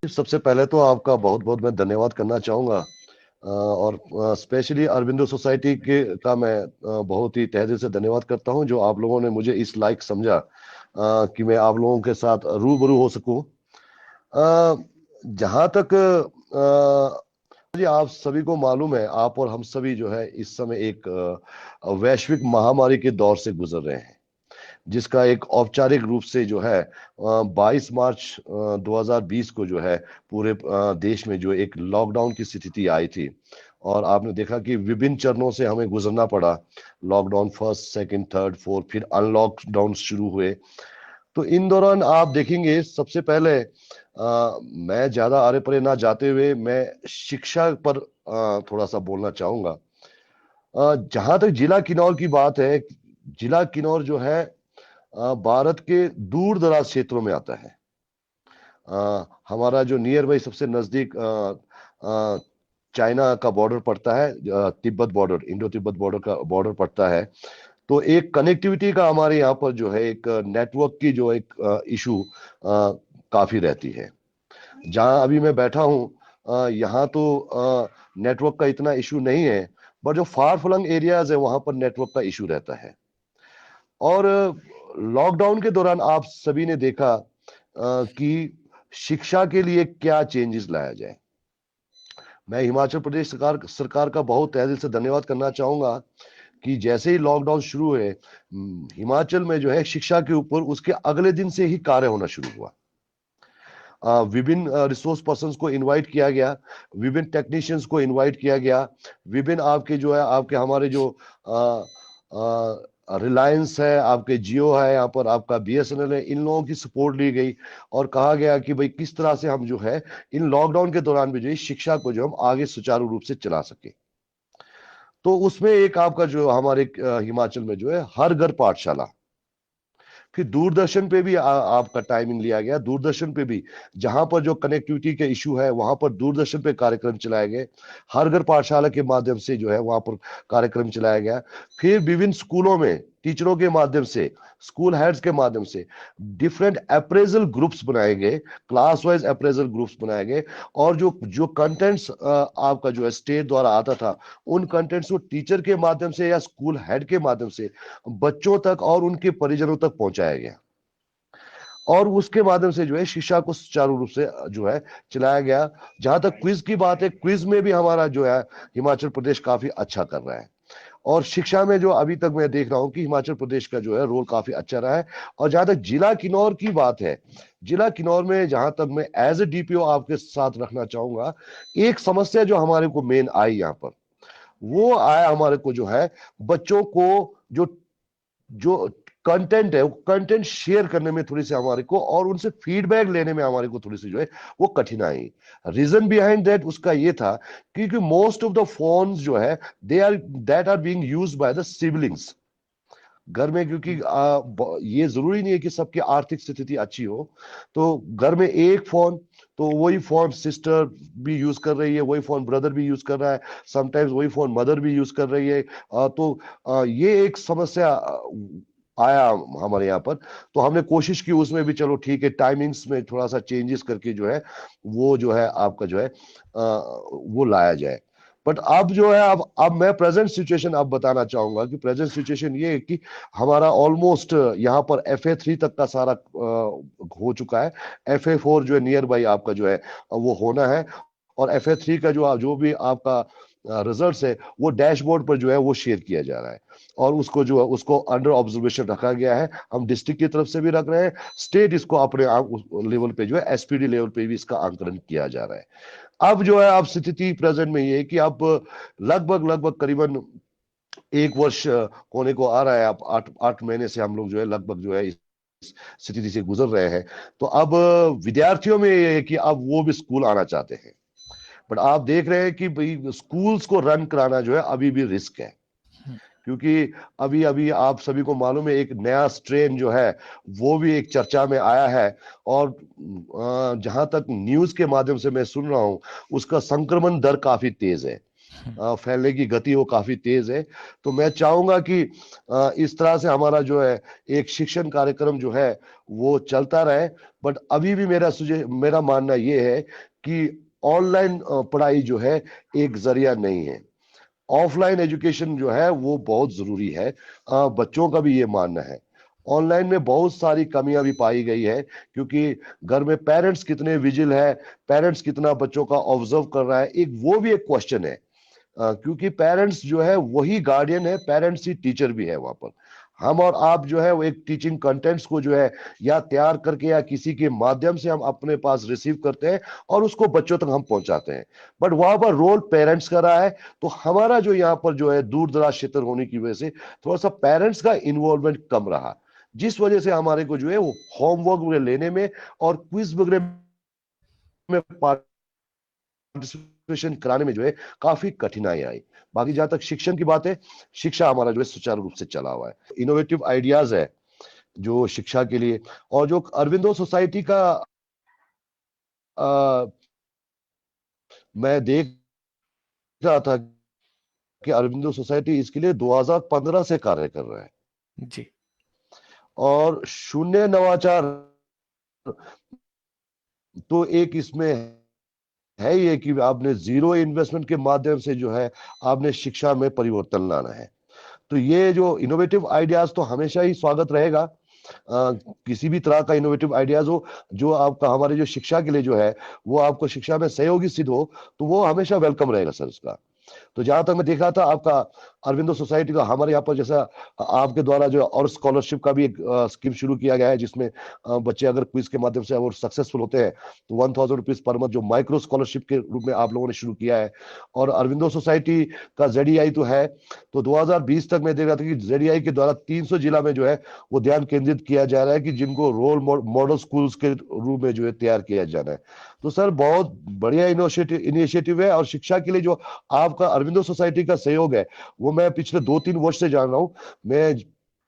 सबसे पहले तो आपका बहुत बहुत मैं धन्यवाद करना चाहूँगा। और स्पेशली अरबिंदो सोसाइटी के का मैं बहुत ही तहे दिल से धन्यवाद करता हूँ, जो आप लोगों ने मुझे इस लायक समझा कि मैं आप लोगों के साथ रूबरू हो सकूं। जहाँ तक जी, आप सभी को मालूम है, आप और हम सभी जो है इस समय एक वैश्विक महामारी के दौर से गुजर रहे हैं, जिसका एक औपचारिक रूप से जो है 22 मार्च 2020 को जो है पूरे देश में जो एक लॉकडाउन की स्थिति आई थी। और आपने देखा कि विभिन्न चरणों से हमें गुजरना पड़ा। Lockdown first, second, third, fourth, फिर अनलॉकडाउन शुरू हुए। तो इन दौरान आप देखेंगे, सबसे पहले मैं ज्यादा आरे परे ना जाते हुए मैं शिक्षा पर थोड़ा सा बोलना चाहूंगा। जहां तक जिला किन्नौर की बात है, जिला किन्नौर जो है भारत के दूर दराज क्षेत्रों में आता है। हमारा जो नियर बाई सबसे नजदीक अ, चाइना का बॉर्डर पड़ता है, Tibet border, Indo Tibet border का बॉर्डर पड़ता है। तो एक कनेक्टिविटी का हमारे यहाँ पर जो है एक नेटवर्क की जो एक इशू काफी रहती है। जहाँ अभी मैं बैठा हूँ, यहाँ तो नेटवर्क का इतना इशू नहीं है, बट जो फार फ्लंग एरियाज है वहां पर नेटवर्क का इशू रहता है। और लॉकडाउन के दौरान आप सभी ने देखा कि शिक्षा के लिए क्या चेंजेस लाया जाए। मैं हिमाचल प्रदेश सरकार का बहुत तहे दिल से धन्यवाद करना चाहूंगा कि जैसे ही लॉकडाउन शुरू हुए, हिमाचल में जो है शिक्षा के ऊपर उसके अगले दिन से ही कार्य होना शुरू हुआ। विभिन्न रिसोर्स पर्संस को इनवाइट किया गया, विभिन्न टेक्नीशियंस को इनवाइट किया गया, विभिन्न आपके जो है आपके हमारे जो रिलायंस है, आपके जियो है, यहाँ पर आपका बीएसएनएल है, इन लोगों की सपोर्ट ली गई और कहा गया कि भाई किस तरह से हम जो है इन लॉकडाउन के दौरान भी जो है शिक्षा को जो हम आगे सुचारू रूप से चला सके। तो उसमें एक आपका जो हमारे हिमाचल में जो है हर घर पाठशाला, फिर दूरदर्शन पे भी आपका टाइमिंग लिया गया। दूरदर्शन पे भी जहां पर जो कनेक्टिविटी के इशू है वहां पर दूरदर्शन पे कार्यक्रम चलाए गए। हर घर पाठशाला के माध्यम से जो है वहां पर कार्यक्रम चलाया गया। फिर विभिन्न स्कूलों में टीचरों के माध्यम से, स्कूल हेड्स के माध्यम से डिफरेंट अप्रेजल ग्रुप्स बनाए गए, क्लास वाइज अप्रेजल ग्रुप्स बनाए गए। और जो जो कंटेंट्स आपका जो है स्टेट द्वारा आता था, उन कंटेंट्स को टीचर के माध्यम से या स्कूल हेड के माध्यम से बच्चों तक और उनके परिजनों तक पहुंचाया गया। और उसके माध्यम से जो है शिक्षा को सुचारू रूप से जो है चलाया गया। जहां तक क्विज की बात है, क्विज में भी हमारा जो है हिमाचल प्रदेश काफी अच्छा कर रहा है। और शिक्षा में जो अभी तक मैं देख रहा हूं कि हिमाचल प्रदेश का जो है रोल काफी अच्छा रहा है। और जहां तक जिला किन्नौर की बात है, जिला किन्नौर में जहां तक मैं एज ए डीपीओ आपके साथ रखना चाहूंगा, एक समस्या जो हमारे को मेन आई यहाँ पर, वो आया हमारे को जो है बच्चों को जो जो कंटेंट है वो कंटेंट शेयर करने में थोड़ी सी हमारे को और उनसे फीडबैक लेने में हमारे को थोड़ी सी जो है वो कठिनाई। रीजन बिहाइंड दैट उसका ये था क्योंकि मोस्ट ऑफ द फोन्स जो है they are that are being used by the siblings घर में। क्योंकि ये जरूरी नहीं है कि सबकी आर्थिक स्थिति अच्छी हो। तो घर में एक फोन, तो वही फोन सिस्टर भी यूज कर रही है, वही फोन ब्रदर भी यूज कर रहा है, समटाइम्स वही फोन मदर भी यूज कर रही है। तो ये एक समस्या आया हमारे यहाँ पर। तो हमने कोशिश की उसमें भी, चलो ठीक है, टाइमिंग्स में थोड़ा सा चेंजेस करके जो है वो जो है आपका जो है वो लाया जाए। बट अब जो है अब मैं प्रेजेंट सिचुएशन अब बताना चाहूंगा कि प्रेजेंट सिचुएशन ये है कि हमारा ऑलमोस्ट यहाँ पर FA3 तक का सारा हो चुका है। FA4 जो है नियर बाई आपका जो है वो होना है। और FA3 का जो भी आपका रिजल्ट्स है वो डैशबोर्ड पर जो है वो शेयर किया जा रहा है। और उसको जो है उसको अंडर ऑब्जर्वेशन रखा गया है। हम डिस्ट्रिक्ट की तरफ से भी रख रहे हैं, स्टेट इसको अपने लेवल पे जो है SPD लेवल पे भी इसका आंकलन किया जा रहा है। अब जो है अब स्थिति प्रेजेंट में ये है कि अब लगभग लगभग करीबन एक वर्ष होने को आ रहा है। अब 8 महीने से हम लोग जो है लगभग जो है इस स्थिति से गुजर रहे हैं। तो अब विद्यार्थियों में ये है कि अब वो भी स्कूल आना चाहते हैं। बट आप देख रहे हैं कि भाई स्कूल्स को रन कराना जो है अभी भी रिस्क है। क्योंकि अभी अभी आप सभी को मालूम है एक नया स्ट्रेन जो है वो भी एक चर्चा में आया है। और जहां तक न्यूज के माध्यम से मैं सुन रहा हूं, उसका संक्रमण दर काफी तेज है। फैलने की गति वो काफी तेज है। तो मैं चाहूंगा कि इस तरह से हमारा जो है एक शिक्षण कार्यक्रम जो है वो चलता रहे। बट अभी भी मेरा मानना ये है कि ऑनलाइन पढ़ाई जो है एक जरिया नहीं है। ऑफलाइन एजुकेशन जो है वो बहुत जरूरी है। बच्चों का भी ये मानना है। ऑनलाइन में बहुत सारी कमियां भी पाई गई है, क्योंकि घर में पेरेंट्स कितने विजिल है, पेरेंट्स कितना बच्चों का ऑब्जर्व कर रहा है, एक वो भी एक क्वेश्चन है। क्योंकि पेरेंट्स जो है वही गार्डियन है, पेरेंट्स ही टीचर भी है वहां पर। हम और आप जो है वो एक टीचिंग कंटेंट्स को जो है या तैयार करके या किसी के माध्यम से हम अपने पास रिसीव करते हैं और उसको बच्चों तक हम पहुंचाते हैं। बट वहां पर रोल पेरेंट्स का रहा है। तो हमारा जो यहाँ पर जो है दूर दराज क्षेत्र होने की वजह से थोड़ा सा पेरेंट्स का इन्वॉल्वमेंट कम रहा, जिस वजह से हमारे को जो है वो होमवर्क वगैरह लेने में और क्विज वगैरह में पार्टिसिपेशन कराने में जो है काफी कठिनाई आई। बाकी जहां तक शिक्षण की बात है, शिक्षा हमारा जो है सुचारू रूप से चला हुआ है। इनोवेटिव आइडियाज है जो शिक्षा के लिए। और जो अरविंदो सोसाइटी का आ, मैं देख रहा था कि अरविंदो सोसाइटी इसके लिए 2015 से कार्य कर रहा है। जी। और शून्य नवाचार तो एक इसमें है ये कि आपने जीरो इन्वेस्टमेंट के माध्यम से जो है आपने शिक्षा में परिवर्तन लाना है। तो ये जो इनोवेटिव आइडियाज तो हमेशा ही स्वागत रहेगा। किसी भी तरह का इनोवेटिव आइडियाज हो जो आपका हमारे जो शिक्षा के लिए जो है वो आपको शिक्षा में सहयोगी सिद्ध हो, तो वो हमेशा वेलकम रहेगा सर उसका। तो जहां तक मैं देख रहा था आपका अरविंदो सोसाइटी का हमारे यहाँ पर जैसा आपके द्वारा जो और स्कॉलरशिप का भी एक स्कीम शुरू किया गया है, जिसमें बच्चे अगर क्विज के माध्यम से अगर सक्सेसफुल होते हैं तो 1000 रुपीज पर मंथ जो माइक्रो स्कॉलरशिप के रूप में आप लोगों ने शुरू किया है। और अरविंदो सोसाइटी का जेडीआई तो है। तो 2020 तक मैं देख रहा था कि जेडीआई के द्वारा 300 जिला में जो है वो ध्यान केंद्रित किया जा रहा है कि जिनको रोल मॉडल स्कूल्स के रूप में जो है तैयार किया जाना है। तो सर बहुत बढ़िया इनिशिएटिव है। और शिक्षा के लिए जो आपका अरविंदो सोसाइटी का सहयोग है वो मैं पिछले 2-3 वर्ष से जान रहा हूं। मैं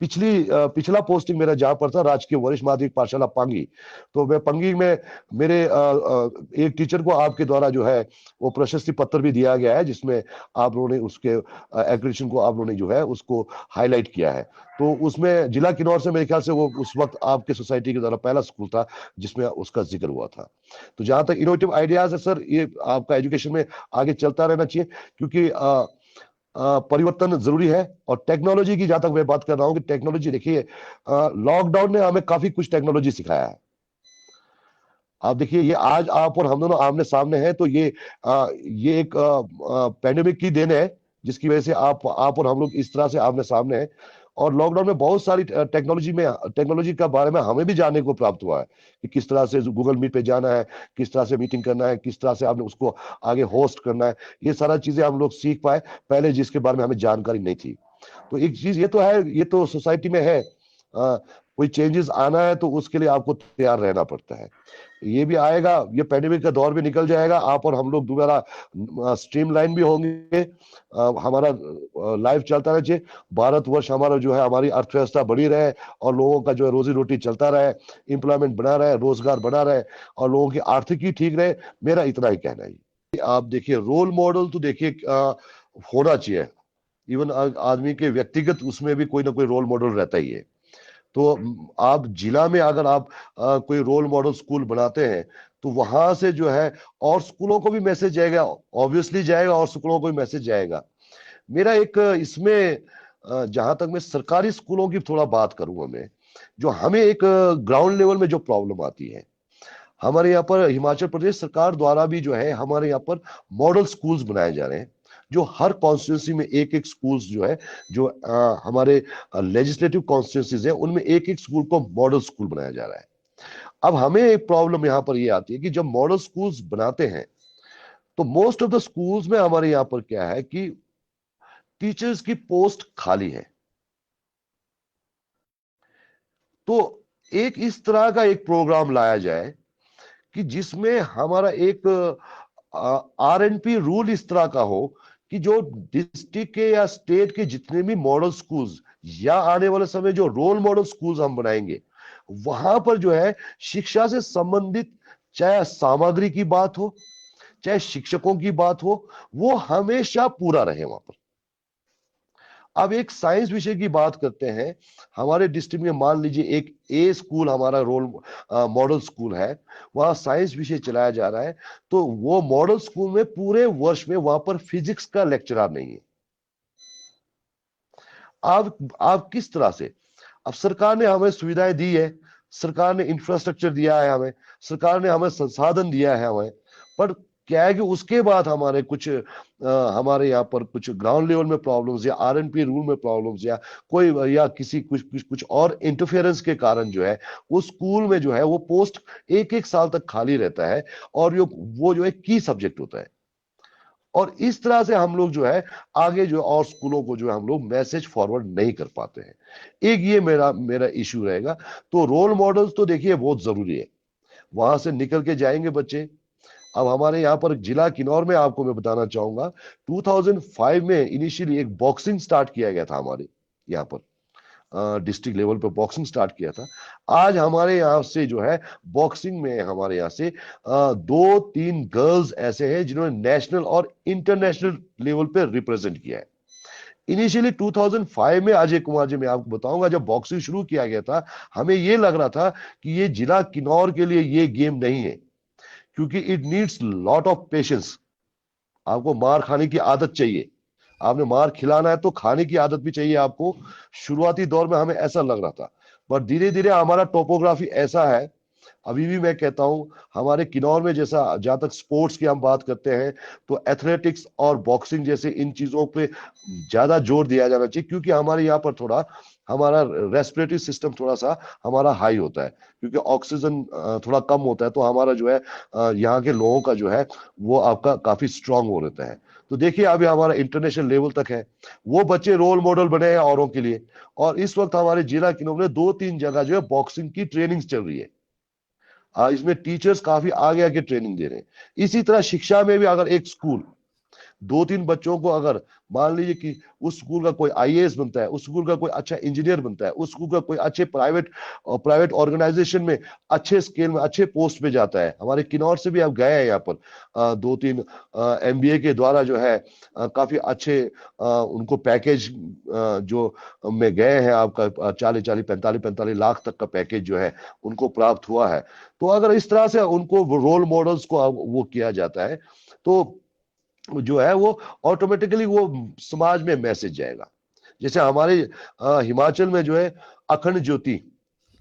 पिछला पोस्टिंग मेरा जहां पर था राजकीय वरिष्ठ माध्यमिक पाठशाला पांगी। तो मैं पांगी में मेरे एक टीचर को आपके द्वारा जो है वो प्रशस्ति पत्र भी दिया गया है, जिसमें आप लोगों ने उसके एक्रेडिटेशन को आप लोगों ने जो है उसको हाईलाइट किया है। तो उसमें जिला किन्नौर से मेरे ख्याल से वो उस वक्त आपके सोसाइटी के द्वारा पहला स्कूल था जिसमें उसका जिक्र हुआ था। तो जहां तक इनोवेटिव आइडियाज है सर, ये आपका एजुकेशन में आगे चलता रहना चाहिए, क्योंकि परिवर्तन जरूरी है। और टेक्नोलॉजी की जहां तक मैं बात कर रहा हूं कि टेक्नोलॉजी देखिए, लॉकडाउन ने हमें काफी कुछ टेक्नोलॉजी सिखाया है। आप देखिए ये आज आप और हम दोनों आमने सामने हैं, तो ये एक पैंडेमिक की देन है जिसकी वजह से आप और हम लोग इस तरह से आमने सामने हैं। और लॉकडाउन में बहुत सारी टेक्नोलॉजी का बारे में हमें भी जानने को प्राप्त हुआ है कि किस तरह से गूगल मीट पे जाना है, किस तरह से मीटिंग करना है, किस तरह से आपने उसको आगे होस्ट करना है। ये सारा चीजें हम लोग सीख पाए पहले जिसके बारे में हमें जानकारी नहीं थी। तो एक चीज ये तो है, ये तो सोसाइटी में है। कोई चेंजेस आना है तो उसके लिए आपको तैयार रहना पड़ता है। ये भी आएगा, ये पैंडेमिक का दौर भी निकल जाएगा, आप और हम लोग दोबारा स्ट्रीमलाइन भी होंगे। हमारा लाइफ चलता रहे चाहिए, भारतवर्ष हमारा जो है हमारी अर्थव्यवस्था बढ़ी रहे और लोगों का जो है रोजी रोटी चलता रहे, इंप्लॉयमेंट बना रहे, रोजगार बना रहे और लोगों की आर्थिकी ठीक रहे। मेरा इतना ही कहना है। आप देखिए रोल मॉडल तो देखिए होना चाहिए। इवन आदमी के व्यक्तिगत उसमें भी कोई ना कोई रोल मॉडल रहता ही है। तो आप जिला में अगर आप कोई रोल मॉडल स्कूल बनाते हैं तो वहां से जो है और स्कूलों को भी मैसेज जाएगा, ऑब्वियसली जाएगा, और स्कूलों को भी मैसेज जाएगा। मेरा एक इसमें जहां तक मैं सरकारी स्कूलों की थोड़ा बात करूंगा, मैं जो हमें एक ग्राउंड लेवल में जो प्रॉब्लम आती है, हमारे यहाँ पर हिमाचल प्रदेश सरकार द्वारा भी जो है हमारे यहाँ पर मॉडल स्कूल्स बनाए जा रहे हैं। जो हर कॉन्स्टिट्यूंसी में एक एक स्कूल्स जो है, जो हमारे लेजिस्लेटिव कॉन्स्टिट्यूंसीज है उनमें एक एक स्कूल को मॉडल स्कूल बनाया जा रहा है। अब हमें एक प्रॉब्लम यहाँ पर ये आती है कि जब मॉडल स्कूल्स बनाते हैं तो मोस्ट ऑफ द स्कूल्स में हमारे यहाँ पर क्या है कि टीचर्स की पोस्ट खाली है। तो एक इस तरह का एक प्रोग्राम लाया जाए कि जिसमें हमारा एक RNP रूल इस तरह का हो कि जो डिस्ट्रिक्ट के या स्टेट के जितने भी मॉडल स्कूल्स या आने वाले समय जो रोल मॉडल स्कूल्स हम बनाएंगे, वहां पर जो है शिक्षा से संबंधित चाहे सामग्री की बात हो, चाहे शिक्षकों की बात हो, वो हमेशा पूरा रहे वहां पर। अब एक साइंस विषय की बात करते हैं। हमारे डिस्ट्रिक्ट में मान लीजिए एक ए स्कूल हमारा रोल मॉडल स्कूल है, वहां साइंस विषय चलाया जा रहा है। तो वो मॉडल स्कूल में पूरे वर्ष में वहां पर फिजिक्स का लेक्चरर नहीं है। आप किस तरह से, अब सरकार ने हमें सुविधाएं दी है, सरकार ने इंफ्रास्ट्रक्चर दिया है हमें, सरकार ने हमें संसाधन दिया है हमें, पर क्या है कि उसके बाद हमारे कुछ हमारे यहाँ पर कुछ ग्राउंड लेवल में प्रॉब्लम्स या आरएनपी रूल में प्रॉब्लम्स या कोई या किसी कुछ और इंटरफेरेंस के कारण जो है उस स्कूल में जो है वो पोस्ट एक एक साल तक खाली रहता है, और वो जो है की सब्जेक्ट होता है। और इस तरह से हम लोग जो है आगे जो और स्कूलों को जो है हम लोग मैसेज फॉरवर्ड नहीं कर पाते हैं। एक ये मेरा मेरा इश्यू रहेगा। तो रोल मॉडल्स तो देखिए बहुत जरूरी है, वहां से निकल के जाएंगे बच्चे। अब हमारे यहाँ पर जिला किन्नौर में आपको मैं बताना चाहूंगा, 2005 में इनिशियली एक बॉक्सिंग स्टार्ट किया गया था हमारे यहाँ पर, डिस्ट्रिक्ट लेवल पे बॉक्सिंग स्टार्ट किया था। आज हमारे यहाँ से जो है बॉक्सिंग में हमारे यहाँ से दो तीन गर्ल्स ऐसे हैं जिन्होंने नेशनल और इंटरनेशनल लेवल पे रिप्रेजेंट किया है। इनिशियली 2005 में, अजय कुमार जी मैं आपको बताऊंगा, जब बॉक्सिंग शुरू किया गया था, हमें ये लग रहा था कि ये जिला किन्नौर के लिए ये गेम नहीं है, क्योंकि it needs lot of patience. आपको मार खाने की आदत चाहिए, आपने मार खिलाना है तो खाने की आदत भी चाहिए आपको। शुरुआती दौर में हमें ऐसा लग रहा था, पर धीरे धीरे हमारा टोपोग्राफी ऐसा है, अभी भी मैं कहता हूं हमारे किन्नौर में, जैसा जहां तक स्पोर्ट्स की हम बात करते हैं, तो एथलेटिक्स और बॉक्सिंग जैसे इन चीजों पे ज्यादा जोर दिया जाना चाहिए, क्योंकि हमारे यहाँ पर थोड़ा हमारा रेस्पिरेटरी सिस्टम थोड़ा सा हमारा हाई होता है, क्योंकि ऑक्सीजन थोड़ा कम होता है, तो हमारा जो है यहाँ के लोगों का जो है वो आपका काफी स्ट्रांग हो रहता है। तो देखिए अभी हमारा इंटरनेशनल लेवल तक है, वो बच्चे रोल मॉडल बने हैं औरों के लिए। और इस वक्त हमारे जिला किन्नौर में दो तीन जगह जो है बॉक्सिंग की ट्रेनिंग चल रही है। इसमें टीचर्स काफी आगे आगे ट्रेनिंग दे रहे हैं। इसी तरह शिक्षा में भी अगर एक स्कूल दो तीन बच्चों को, अगर मान लीजिए कि उस स्कूल का कोई आईएएस बनता है, उस स्कूल का कोई अच्छा इंजीनियर बनता है, उस स्कूल का कोई अच्छे प्राइवेट ऑर्गेनाइजेशन में अच्छे स्केल में अच्छे पोस्ट पे जाता है। हमारे किन्नौर से भी आप गए हैं यहाँ पर दो तीन एमबीए के द्वारा जो है काफी अच्छे उनको पैकेज जो में गए हैं, आपका 40-45 लाख तक का पैकेज जो है उनको प्राप्त हुआ है। तो अगर इस तरह से उनको रोल मॉडल्स को वो किया जाता है, तो जो है वो ऑटोमेटिकली वो समाज में मैसेज जाएगा। जैसे हमारे हिमाचल में जो है अखंड ज्योति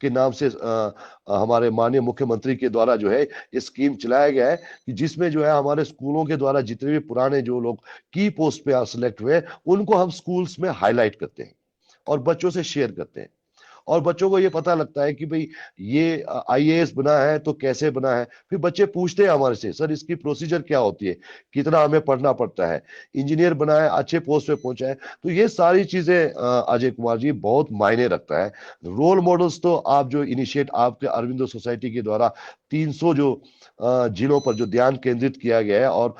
के नाम से हमारे माननीय मुख्यमंत्री के द्वारा जो है ये स्कीम चलाया गया है, कि जिसमें जो है हमारे स्कूलों के द्वारा जितने भी पुराने जो लोग की पोस्ट पे सिलेक्ट हुए, उनको हम स्कूल्स में हाईलाइट करते हैं और बच्चों से शेयर करते हैं। और बच्चों को ये पता लगता है कि भाई ये आईएएस बना है तो कैसे बना है। फिर बच्चे पूछते हैं हमारे से, सर इसकी प्रोसीजर क्या होती है, कितना हमें पढ़ना पड़ता है, इंजीनियर बना है अच्छे पोस्ट पे पहुंचा है। तो ये सारी चीजें अजय कुमार जी बहुत मायने रखता है। रोल मॉडल्स तो आप जो इनिशिएट आपके अरविंदो सोसाइटी के द्वारा 300 जो जिलों पर जो ध्यान केंद्रित किया गया है, और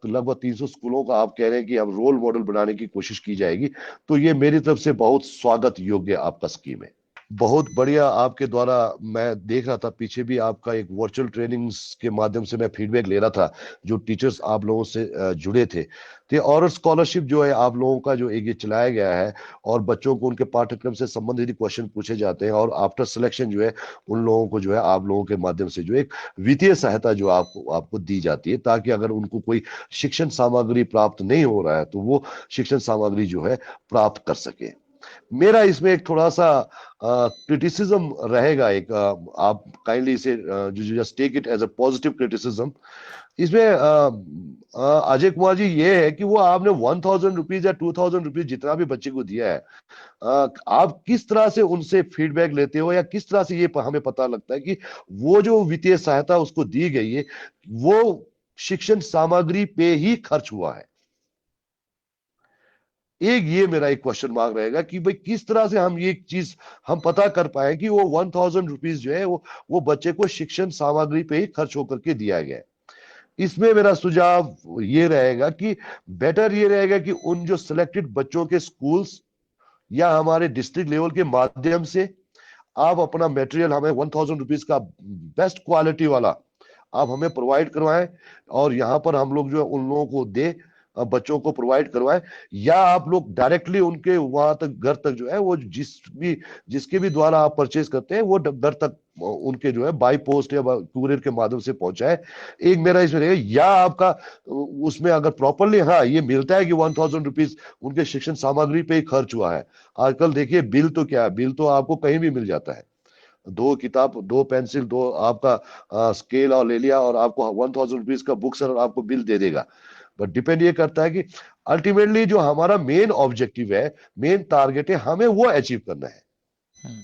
लगभग 300 स्कूलों का आप कह रहे हैं कि अब रोल मॉडल बनाने की कोशिश की जाएगी, तो ये मेरी तरफ से बहुत स्वागत योग्य आपका स्कीम है। बहुत बढ़िया आपके द्वारा, मैं देख रहा था पीछे भी आपका एक वर्चुअल ट्रेनिंग्स के माध्यम से मैं फीडबैक ले रहा था, जो टीचर्स आप लोगों से जुड़े थे। तो और स्कॉलरशिप जो है आप लोगों का जो एक ये चलाया गया है, और बच्चों को उनके पाठ्यक्रम से संबंधित क्वेश्चन पूछे जाते हैं, और आफ्टर सिलेक्शन जो है उन लोगों को जो है आप लोगों के माध्यम से जो एक वित्तीय सहायता जो आपको आपको दी जाती है, ताकि अगर उनको कोई शिक्षण सामग्री प्राप्त नहीं हो रहा है तो वो शिक्षण सामग्री जो है प्राप्त कर सके। मेरा इसमें एक थोड़ा सा क्रिटिसिज्म रहेगा, एक आप काइंडली इसे just take it as a positive criticism. इसमें अजय कुमार जी ये है कि वो आपने 1000 रुपीज या 2000 रुपीज जितना भी बच्चे को दिया है, आप किस तरह से उनसे फीडबैक लेते हो, या किस तरह से ये हमें पता लगता है कि वो जो वित्तीय सहायता उसको दी गई है वो शिक्षण सामग्री पे ही खर्च हुआ है। एक ये मेरा एक क्वेश्चन मार्क रहेगा कि भाई किस तरह से हम ये चीज हम पता कर पाए कि वो 1000 रुपीज जो है वो बच्चे को शिक्षण सामग्री पे ही खर्च होकर के दिया गया है। इसमें मेरा सुझाव ये रहेगा कि बेटर ये रहेगा कि उन जो सिलेक्टेड बच्चों के स्कूल्स या हमारे डिस्ट्रिक्ट लेवल के माध्यम से आप अपना मटेरियल हमें 1000 रुपीज का बेस्ट क्वालिटी वाला आप हमें प्रोवाइड करवाएं और यहाँ पर हम लोग जो है उन लोगों को दे, बच्चों को प्रोवाइड करवाएं, या आप लोग डायरेक्टली उनके वहां तक, घर तक जो है वो जिसके भी द्वारा आप परचेज करते हैं वो घर तक उनके जो है बाई पोस्ट या कुरियर के माध्यम से पहुंचाए। एक मेरा इसमें रहेगा, या आपका उसमें अगर प्रॉपरली हाँ ये मिलता है कि 1000 रुपीज उनके शिक्षण सामग्री पे ही खर्च हुआ है। आजकल देखिए बिल तो क्या है, बिल तो आपको कहीं भी मिल जाता है। दो किताब, दो पेंसिल, दो आपका स्केल और ले लिया और आपको 1000 रुपीज का बुक सर आपको बिल दे देगा। बट डिपेंड ये करता है कि अल्टीमेटली जो हमारा मेन ऑब्जेक्टिव है, मेन टारगेट है, हमें वो अचीव करना है। हम्म।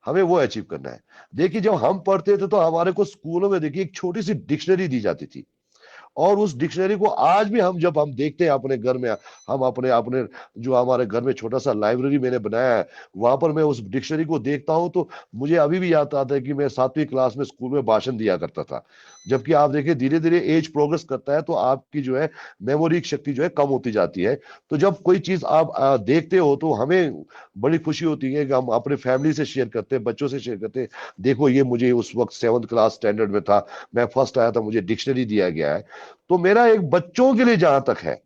हमें वो अचीव करना है। देखिए जब हम पढ़ते थे तो हमारे को स्कूलों में देखिए एक छोटी सी डिक्शनरी दी जाती थी, और उस डिक्शनरी को आज भी हम जब हम देखते हैं अपने घर में, हम अपने अपने जो हमारे घर में छोटा सा लाइब्रेरी मैंने बनाया है, वहां पर मैं उस डिक्शनरी को देखता हूं तो मुझे अभी भी याद आता है कि मैं 7वीं क्लास में स्कूल में भाषण दिया करता था। जबकि आप देखिए धीरे धीरे एज प्रोग्रेस करता है तो आपकी जो है मेमोरी की शक्ति जो है कम होती जाती है। तो जब कोई चीज आप देखते हो तो हमें बड़ी खुशी होती है कि हम अपने फैमिली से शेयर करते हैं, बच्चों से शेयर करते हैं, देखो ये मुझे उस वक्त 7th क्लास स्टैंडर्ड में था, मैं फर्स्ट आया था, मुझे डिक्शनरी दिया गया है। तो मेरा एक बच्चों के लिए जहां तक है,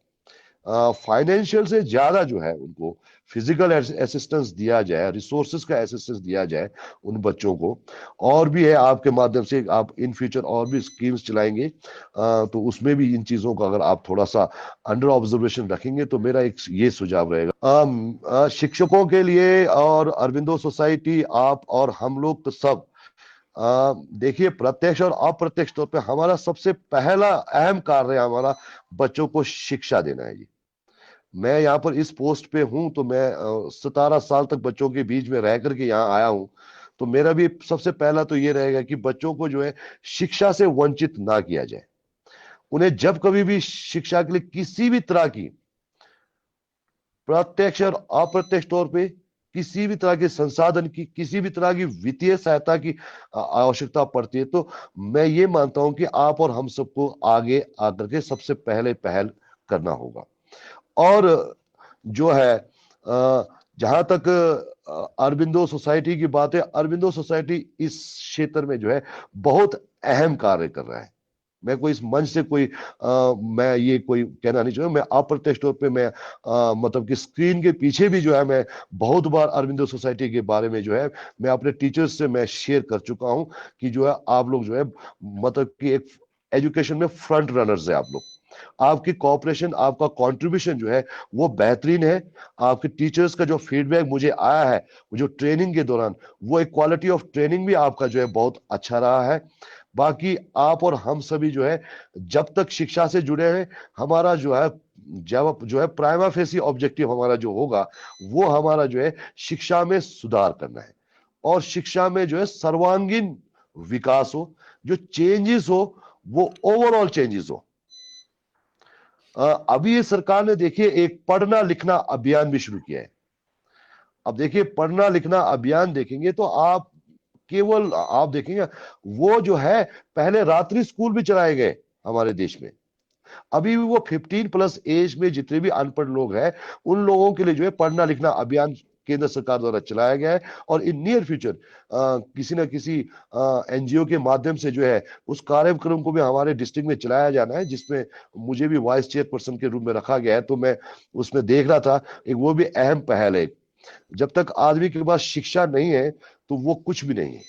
फाइनेंशियल से ज्यादा जो है उनको फिजिकल असिस्टेंस दिया जाए, रिसोर्सेज का असिस्टेंस दिया जाए उन बच्चों को। और भी है आपके माध्यम से, आप इन फ्यूचर और भी स्कीम्स चलाएंगे, तो उसमें भी इन चीजों का अगर आप थोड़ा सा अंडर ऑब्जर्वेशन रखेंगे तो मेरा एक ये सुझाव रहेगा। शिक्षकों के लिए और अरविंदो सोसाइटी, आप और हम लोग तो सब, देखिए प्रत्यक्ष और अप्रत्यक्ष तौर पे हमारा सबसे पहला अहम कार्य हमारा बच्चों को शिक्षा देना है जी। मैं यहाँ पर इस पोस्ट पे हूं तो मैं 17 साल तक बच्चों के बीच में रह करके यहाँ आया हूं। तो मेरा भी सबसे पहला तो ये रहेगा कि बच्चों को जो है शिक्षा से वंचित ना किया जाए। उन्हें जब कभी भी शिक्षा के लिए किसी भी तरह की, प्रत्यक्ष और अप्रत्यक्ष तौर पे किसी भी तरह के संसाधन की, किसी भी तरह की वित्तीय सहायता की आवश्यकता पड़ती है, तो मैं ये मानता हूं कि आप और हम सबको आगे आकर के सबसे पहले पहल करना होगा। और जो है जहां तक अरबिंदो सोसाइटी की बात है, अरबिंदो सोसाइटी इस क्षेत्र में जो है बहुत अहम कार्य कर रहा है। मैं कोई इस मंच से कोई मैं ये कोई कहना नहीं चाहूंगा, मैं अप्रत्यक्ष तौर पे मैं मतलब कि स्क्रीन के पीछे भी जो है मैं बहुत बार अरविंदो सोसाइटी के बारे में जो है मैं अपने टीचर्स से मैं शेयर कर चुका हूं कि जो है आप लोग जो है मतलब कि एक एजुकेशन में फ्रंट रनर्स है आप लोग। आपकी कॉपरेशन, आपका कंट्रीब्यूशन जो है वो बेहतरीन है। आपके टीचर्स का जो फीडबैक मुझे आया है जो ट्रेनिंग के दौरान, वो एक क्वालिटी ऑफ ट्रेनिंग भी आपका जो है बहुत अच्छा रहा है। बाकी आप और हम सभी जो है जब तक शिक्षा से जुड़े हैं, हमारा जो है जब जो है प्राइमा फेसी ऑब्जेक्टिव हमारा जो होगा वो हमारा जो है शिक्षा में सुधार करना है, और शिक्षा में जो है सर्वांगीण विकास हो, जो चेंजेस हो वो ओवरऑल चेंजेस हो। अभी ये सरकार ने देखिए एक पढ़ना लिखना अभियान भी शुरू किया है। अब देखिए पढ़ना लिखना अभियान देखेंगे तो आप केवल आप देखेंगे वो जो है पहले रात्रि स्कूल भी चलाए गए हमारे देश में। अभी भी वो 15+ एज में जितने भी अनपढ़ लोग हैं उन लोगों के लिए जो है पढ़ना लिखना अभियान केंद्र सरकार द्वारा चलाया गया है। और इन नियर फ्यूचर किसी ना किसी एनजीओ के माध्यम से जो है उस कार्यक्रम को भी हमारे डिस्ट्रिक्ट में चलाया जाना है, जिसमें मुझे भी वाइस चेयरपर्सन के रूप में रखा गया है। तो मैं उसमें देख रहा था, एक वो भी अहम पहल है। जब तक आदमी के पास शिक्षा नहीं है तो वो कुछ भी नहीं है।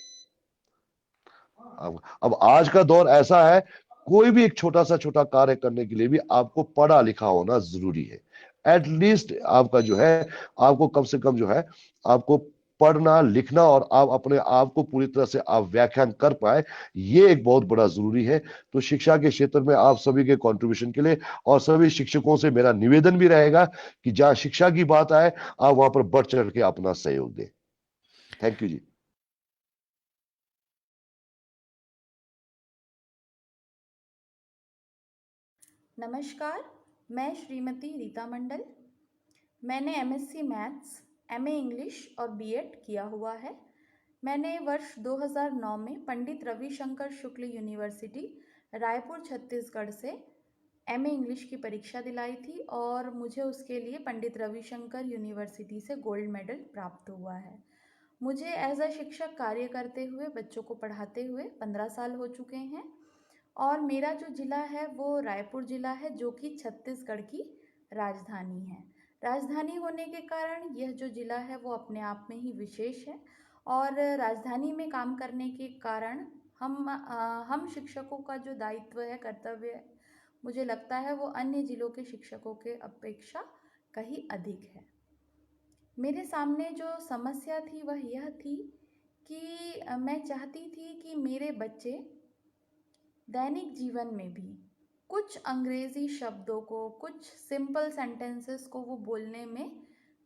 अब आज का दौर ऐसा है, कोई भी एक छोटा कार्य करने के लिए भी आपको पढ़ा लिखा होना जरूरी है। एटलीस्ट आपका जो है, आपको कम से कम जो है आपको पढ़ना लिखना और आप अपने आप को पूरी तरह से आप व्याख्यान कर पाए, ये एक बहुत बड़ा जरूरी है। तो शिक्षा के क्षेत्र में आप सभी के कंट्रीब्यूशन के लिए और सभी शिक्षकों से मेरा निवेदन भी रहेगा कि जहां शिक्षा की बात आए आप वहां पर बढ़ चढ़ के अपना सहयोग दें। थैंक यू जी। नमस्कार, मैं श्रीमती रीता मंडल। मैंने एमएससी मैथ्स, एमए इंग्लिश और बीएड किया हुआ है। मैंने वर्ष 2009 में पंडित रविशंकर शुक्ल यूनिवर्सिटी, रायपुर, छत्तीसगढ़ से एमए इंग्लिश की परीक्षा दिलाई थी और मुझे उसके लिए पंडित रविशंकर यूनिवर्सिटी से गोल्ड मेडल प्राप्त हुआ है। मुझे एज अ शिक्षक कार्य करते हुए, बच्चों को पढ़ाते हुए 15 साल हो चुके हैं और मेरा जो ज़िला है वो रायपुर ज़िला है, जो कि छत्तीसगढ़ की राजधानी है। राजधानी होने के कारण यह जो ज़िला है वो अपने आप में ही विशेष है, और राजधानी में काम करने के कारण हम शिक्षकों का जो दायित्व है, कर्तव्य है, मुझे लगता है वो अन्य ज़िलों के शिक्षकों के अपेक्षा कहीं अधिक है। मेरे सामने जो समस्या थी वह यह थी कि मैं चाहती थी कि मेरे बच्चे दैनिक जीवन में भी कुछ अंग्रेज़ी शब्दों को, कुछ सिंपल सेंटेंसेस को वो बोलने में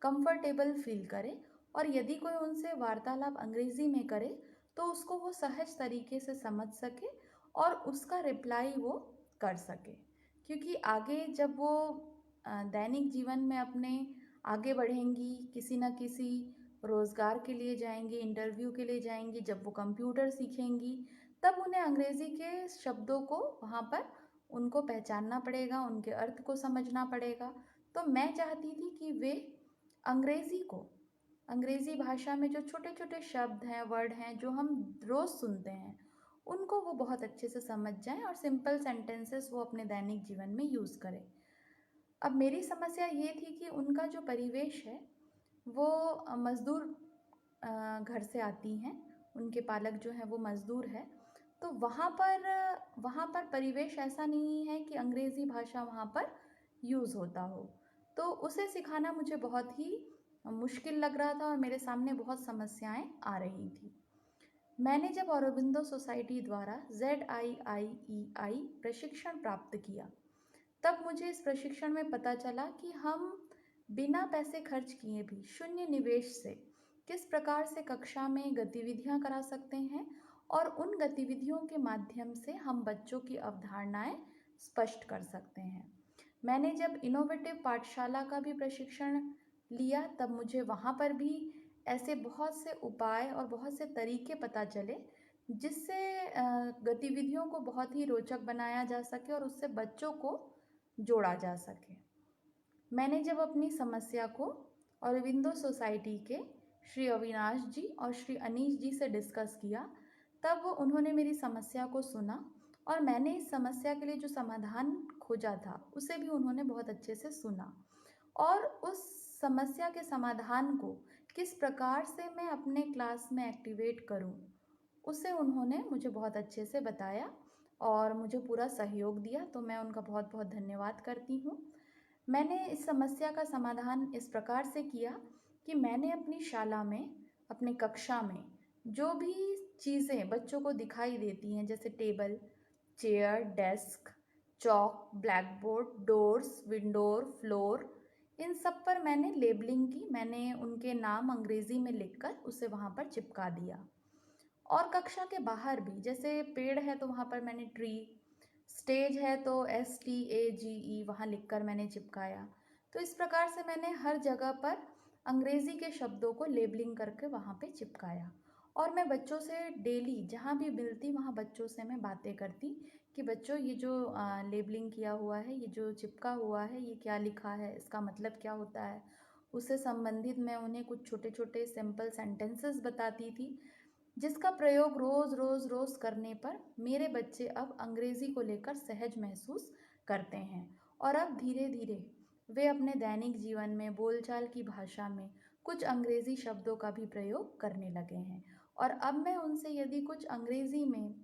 कंफर्टेबल फ़ील करें, और यदि कोई उनसे वार्तालाप अंग्रेज़ी में करे तो उसको वो सहज तरीके से समझ सके और उसका रिप्लाई वो कर सके। क्योंकि आगे जब वो दैनिक जीवन में अपने आगे बढ़ेंगी, किसी न किसी रोज़गार के लिए जाएंगी, इंटरव्यू के लिए जाएंगी, जब वो कंप्यूटर सीखेंगी, तब उन्हें अंग्रेज़ी के शब्दों को वहाँ पर उनको पहचानना पड़ेगा, उनके अर्थ को समझना पड़ेगा। तो मैं चाहती थी कि वे अंग्रेज़ी को, अंग्रेज़ी भाषा में जो छोटे-छोटे शब्द हैं, वर्ड हैं, जो हम रोज़ सुनते हैं, उनको वो बहुत अच्छे से समझ जाएँ और सिंपल सेंटेंसेस वो अपने दैनिक जीवन में यूज़ करें। अब मेरी समस्या ये थी कि उनका जो परिवेश है, वो मज़दूर घर से आती हैं, उनके पालक जो हैं वो मज़दूर हैं। तो वहाँ पर परिवेश ऐसा नहीं है कि अंग्रेज़ी भाषा वहाँ पर यूज़ होता हो। तो उसे सिखाना मुझे बहुत ही मुश्किल लग रहा था और मेरे सामने बहुत समस्याएँ आ रही थी। मैंने जब औरोबिंदो सोसाइटी द्वारा ZIIEI प्रशिक्षण प्राप्त किया, तब मुझे इस प्रशिक्षण में पता चला कि हम बिना पैसे खर्च किए भी शून्य निवेश से किस प्रकार से कक्षा में गतिविधियां करा सकते हैं, और उन गतिविधियों के माध्यम से हम बच्चों की अवधारणाएं स्पष्ट कर सकते हैं। मैंने जब इनोवेटिव पाठशाला का भी प्रशिक्षण लिया, तब मुझे वहाँ पर भी ऐसे बहुत से उपाय और बहुत से तरीके पता चले, जिससे गतिविधियों को बहुत ही रोचक बनाया जा सके और उससे बच्चों को जोड़ा जा सके। मैंने जब अपनी समस्या को अरविंदो सोसाइटी के श्री अविनाश जी और श्री अनीश जी से डिस्कस किया, तब उन्होंने मेरी समस्या को सुना, और मैंने इस समस्या के लिए जो समाधान खोजा था उसे भी उन्होंने बहुत अच्छे से सुना, और उस समस्या के समाधान को किस प्रकार से मैं अपने क्लास में एक्टिवेट करूं, उसे उन्होंने मुझे बहुत अच्छे से बताया और मुझे पूरा सहयोग दिया। तो मैं उनका बहुत बहुत धन्यवाद करती हूँ। मैंने इस समस्या का समाधान इस प्रकार से किया कि मैंने अपनी शाला में, अपनी कक्षा में जो भी चीज़ें बच्चों को दिखाई देती हैं, जैसे table, chair, desk, chalk, black board, doors, windows, floor, इन सब पर मैंने लेबलिंग की। मैंने उनके नाम अंग्रेज़ी में लिखकर उसे वहाँ पर चिपका दिया। और कक्षा के बाहर भी, जैसे पेड़ है तो वहाँ पर मैंने ट्री, स्टेज है तो STAGE वहाँ लिखकर मैंने चिपकाया। तो इस प्रकार से मैंने हर जगह पर अंग्रेज़ी के शब्दों को लेबलिंग करके वहाँ पे चिपकाया, और मैं बच्चों से डेली जहाँ भी मिलती वहाँ बच्चों से मैं बातें करती कि बच्चों, ये जो लेबलिंग किया हुआ है, ये जो चिपका हुआ है, ये क्या लिखा है, इसका मतलब क्या होता है। उससे संबंधित मैं उन्हें कुछ छोटे छोटे सिंपल सेंटेंसेस बताती थी, जिसका प्रयोग रोज़ रोज़ रोज़ करने पर मेरे बच्चे अब अंग्रेज़ी को लेकर सहज महसूस करते हैं, और अब धीरे धीरे वे अपने दैनिक जीवन में बोलचाल की भाषा में कुछ अंग्रेज़ी शब्दों का भी प्रयोग करने लगे हैं। और अब मैं उनसे यदि कुछ अंग्रेज़ी में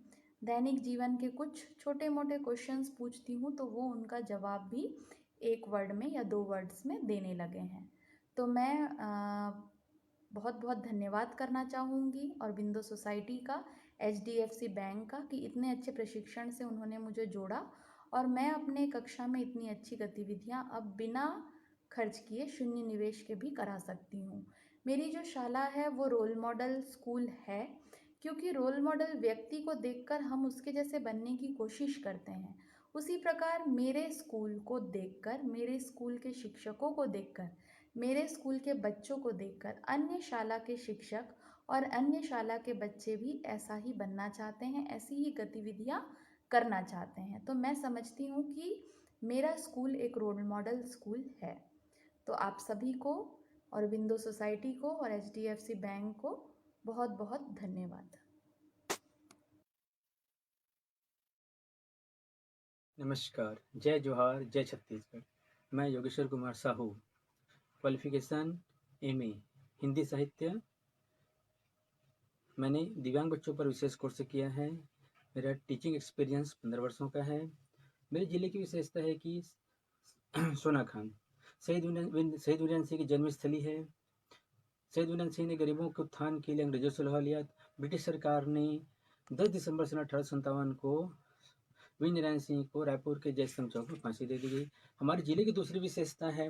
दैनिक जीवन के कुछ छोटे मोटे क्वेश्चंस पूछती हूँ, तो वो उनका जवाब भी एक वर्ड में या दो वर्ड्स में देने लगे हैं। तो मैं बहुत बहुत धन्यवाद करना चाहूँगी औरबिंदो सोसाइटी का, HDFC बैंक का, कि इतने अच्छे प्रशिक्षण से उन्होंने मुझे जोड़ा, और मैं अपने कक्षा में इतनी अच्छी गतिविधियाँ अब बिना खर्च किए शून्य निवेश के भी करा सकती हूँ। मेरी जो शाला है वो रोल मॉडल स्कूल है, क्योंकि रोल मॉडल व्यक्ति को देखकर हम उसके जैसे बनने की कोशिश करते हैं। उसी प्रकार मेरे स्कूल को देखकर, मेरे स्कूल के शिक्षकों को देखकर, मेरे स्कूल के बच्चों को देखकर अन्य शाला के शिक्षक और अन्य शाला के बच्चे भी ऐसा ही बनना चाहते हैं, ऐसी ही गतिविधियाँ करना चाहते हैं। तो मैं समझती हूँ कि मेरा स्कूल एक रोल मॉडल स्कूल है। तो आप सभी को, औरबिंदो सोसाइटी को और HDFC बैंक को बहुत बहुत धन्यवाद। नमस्कार, जय जोहार, जय छत्तीसगढ़। मैं योगेश्वर कुमार साहू, क्वालिफिकेशन एमए हिंदी साहित्य। मैंने दिव्यांग बच्चों पर विशेष कोर्स किया है। मेरा टीचिंग एक्सपीरियंस 15 वर्षों का है। मेरे जिले की विशेषता है कि सोनाखान शहीद वीरेंद्र सिंह की जन्मस्थली है। शहीद वीरेंद्र सिंह ने गरीबों के उत्थान के लिए अंग्रेजों से लोहा लिया। ब्रिटिश सरकार ने 10 दिसंबर सन 1857 को वीरनारायण सिंह को रायपुर के जयस्तंभ चौक में फांसी दे दी गई। हमारे जिले की दूसरी विशेषता है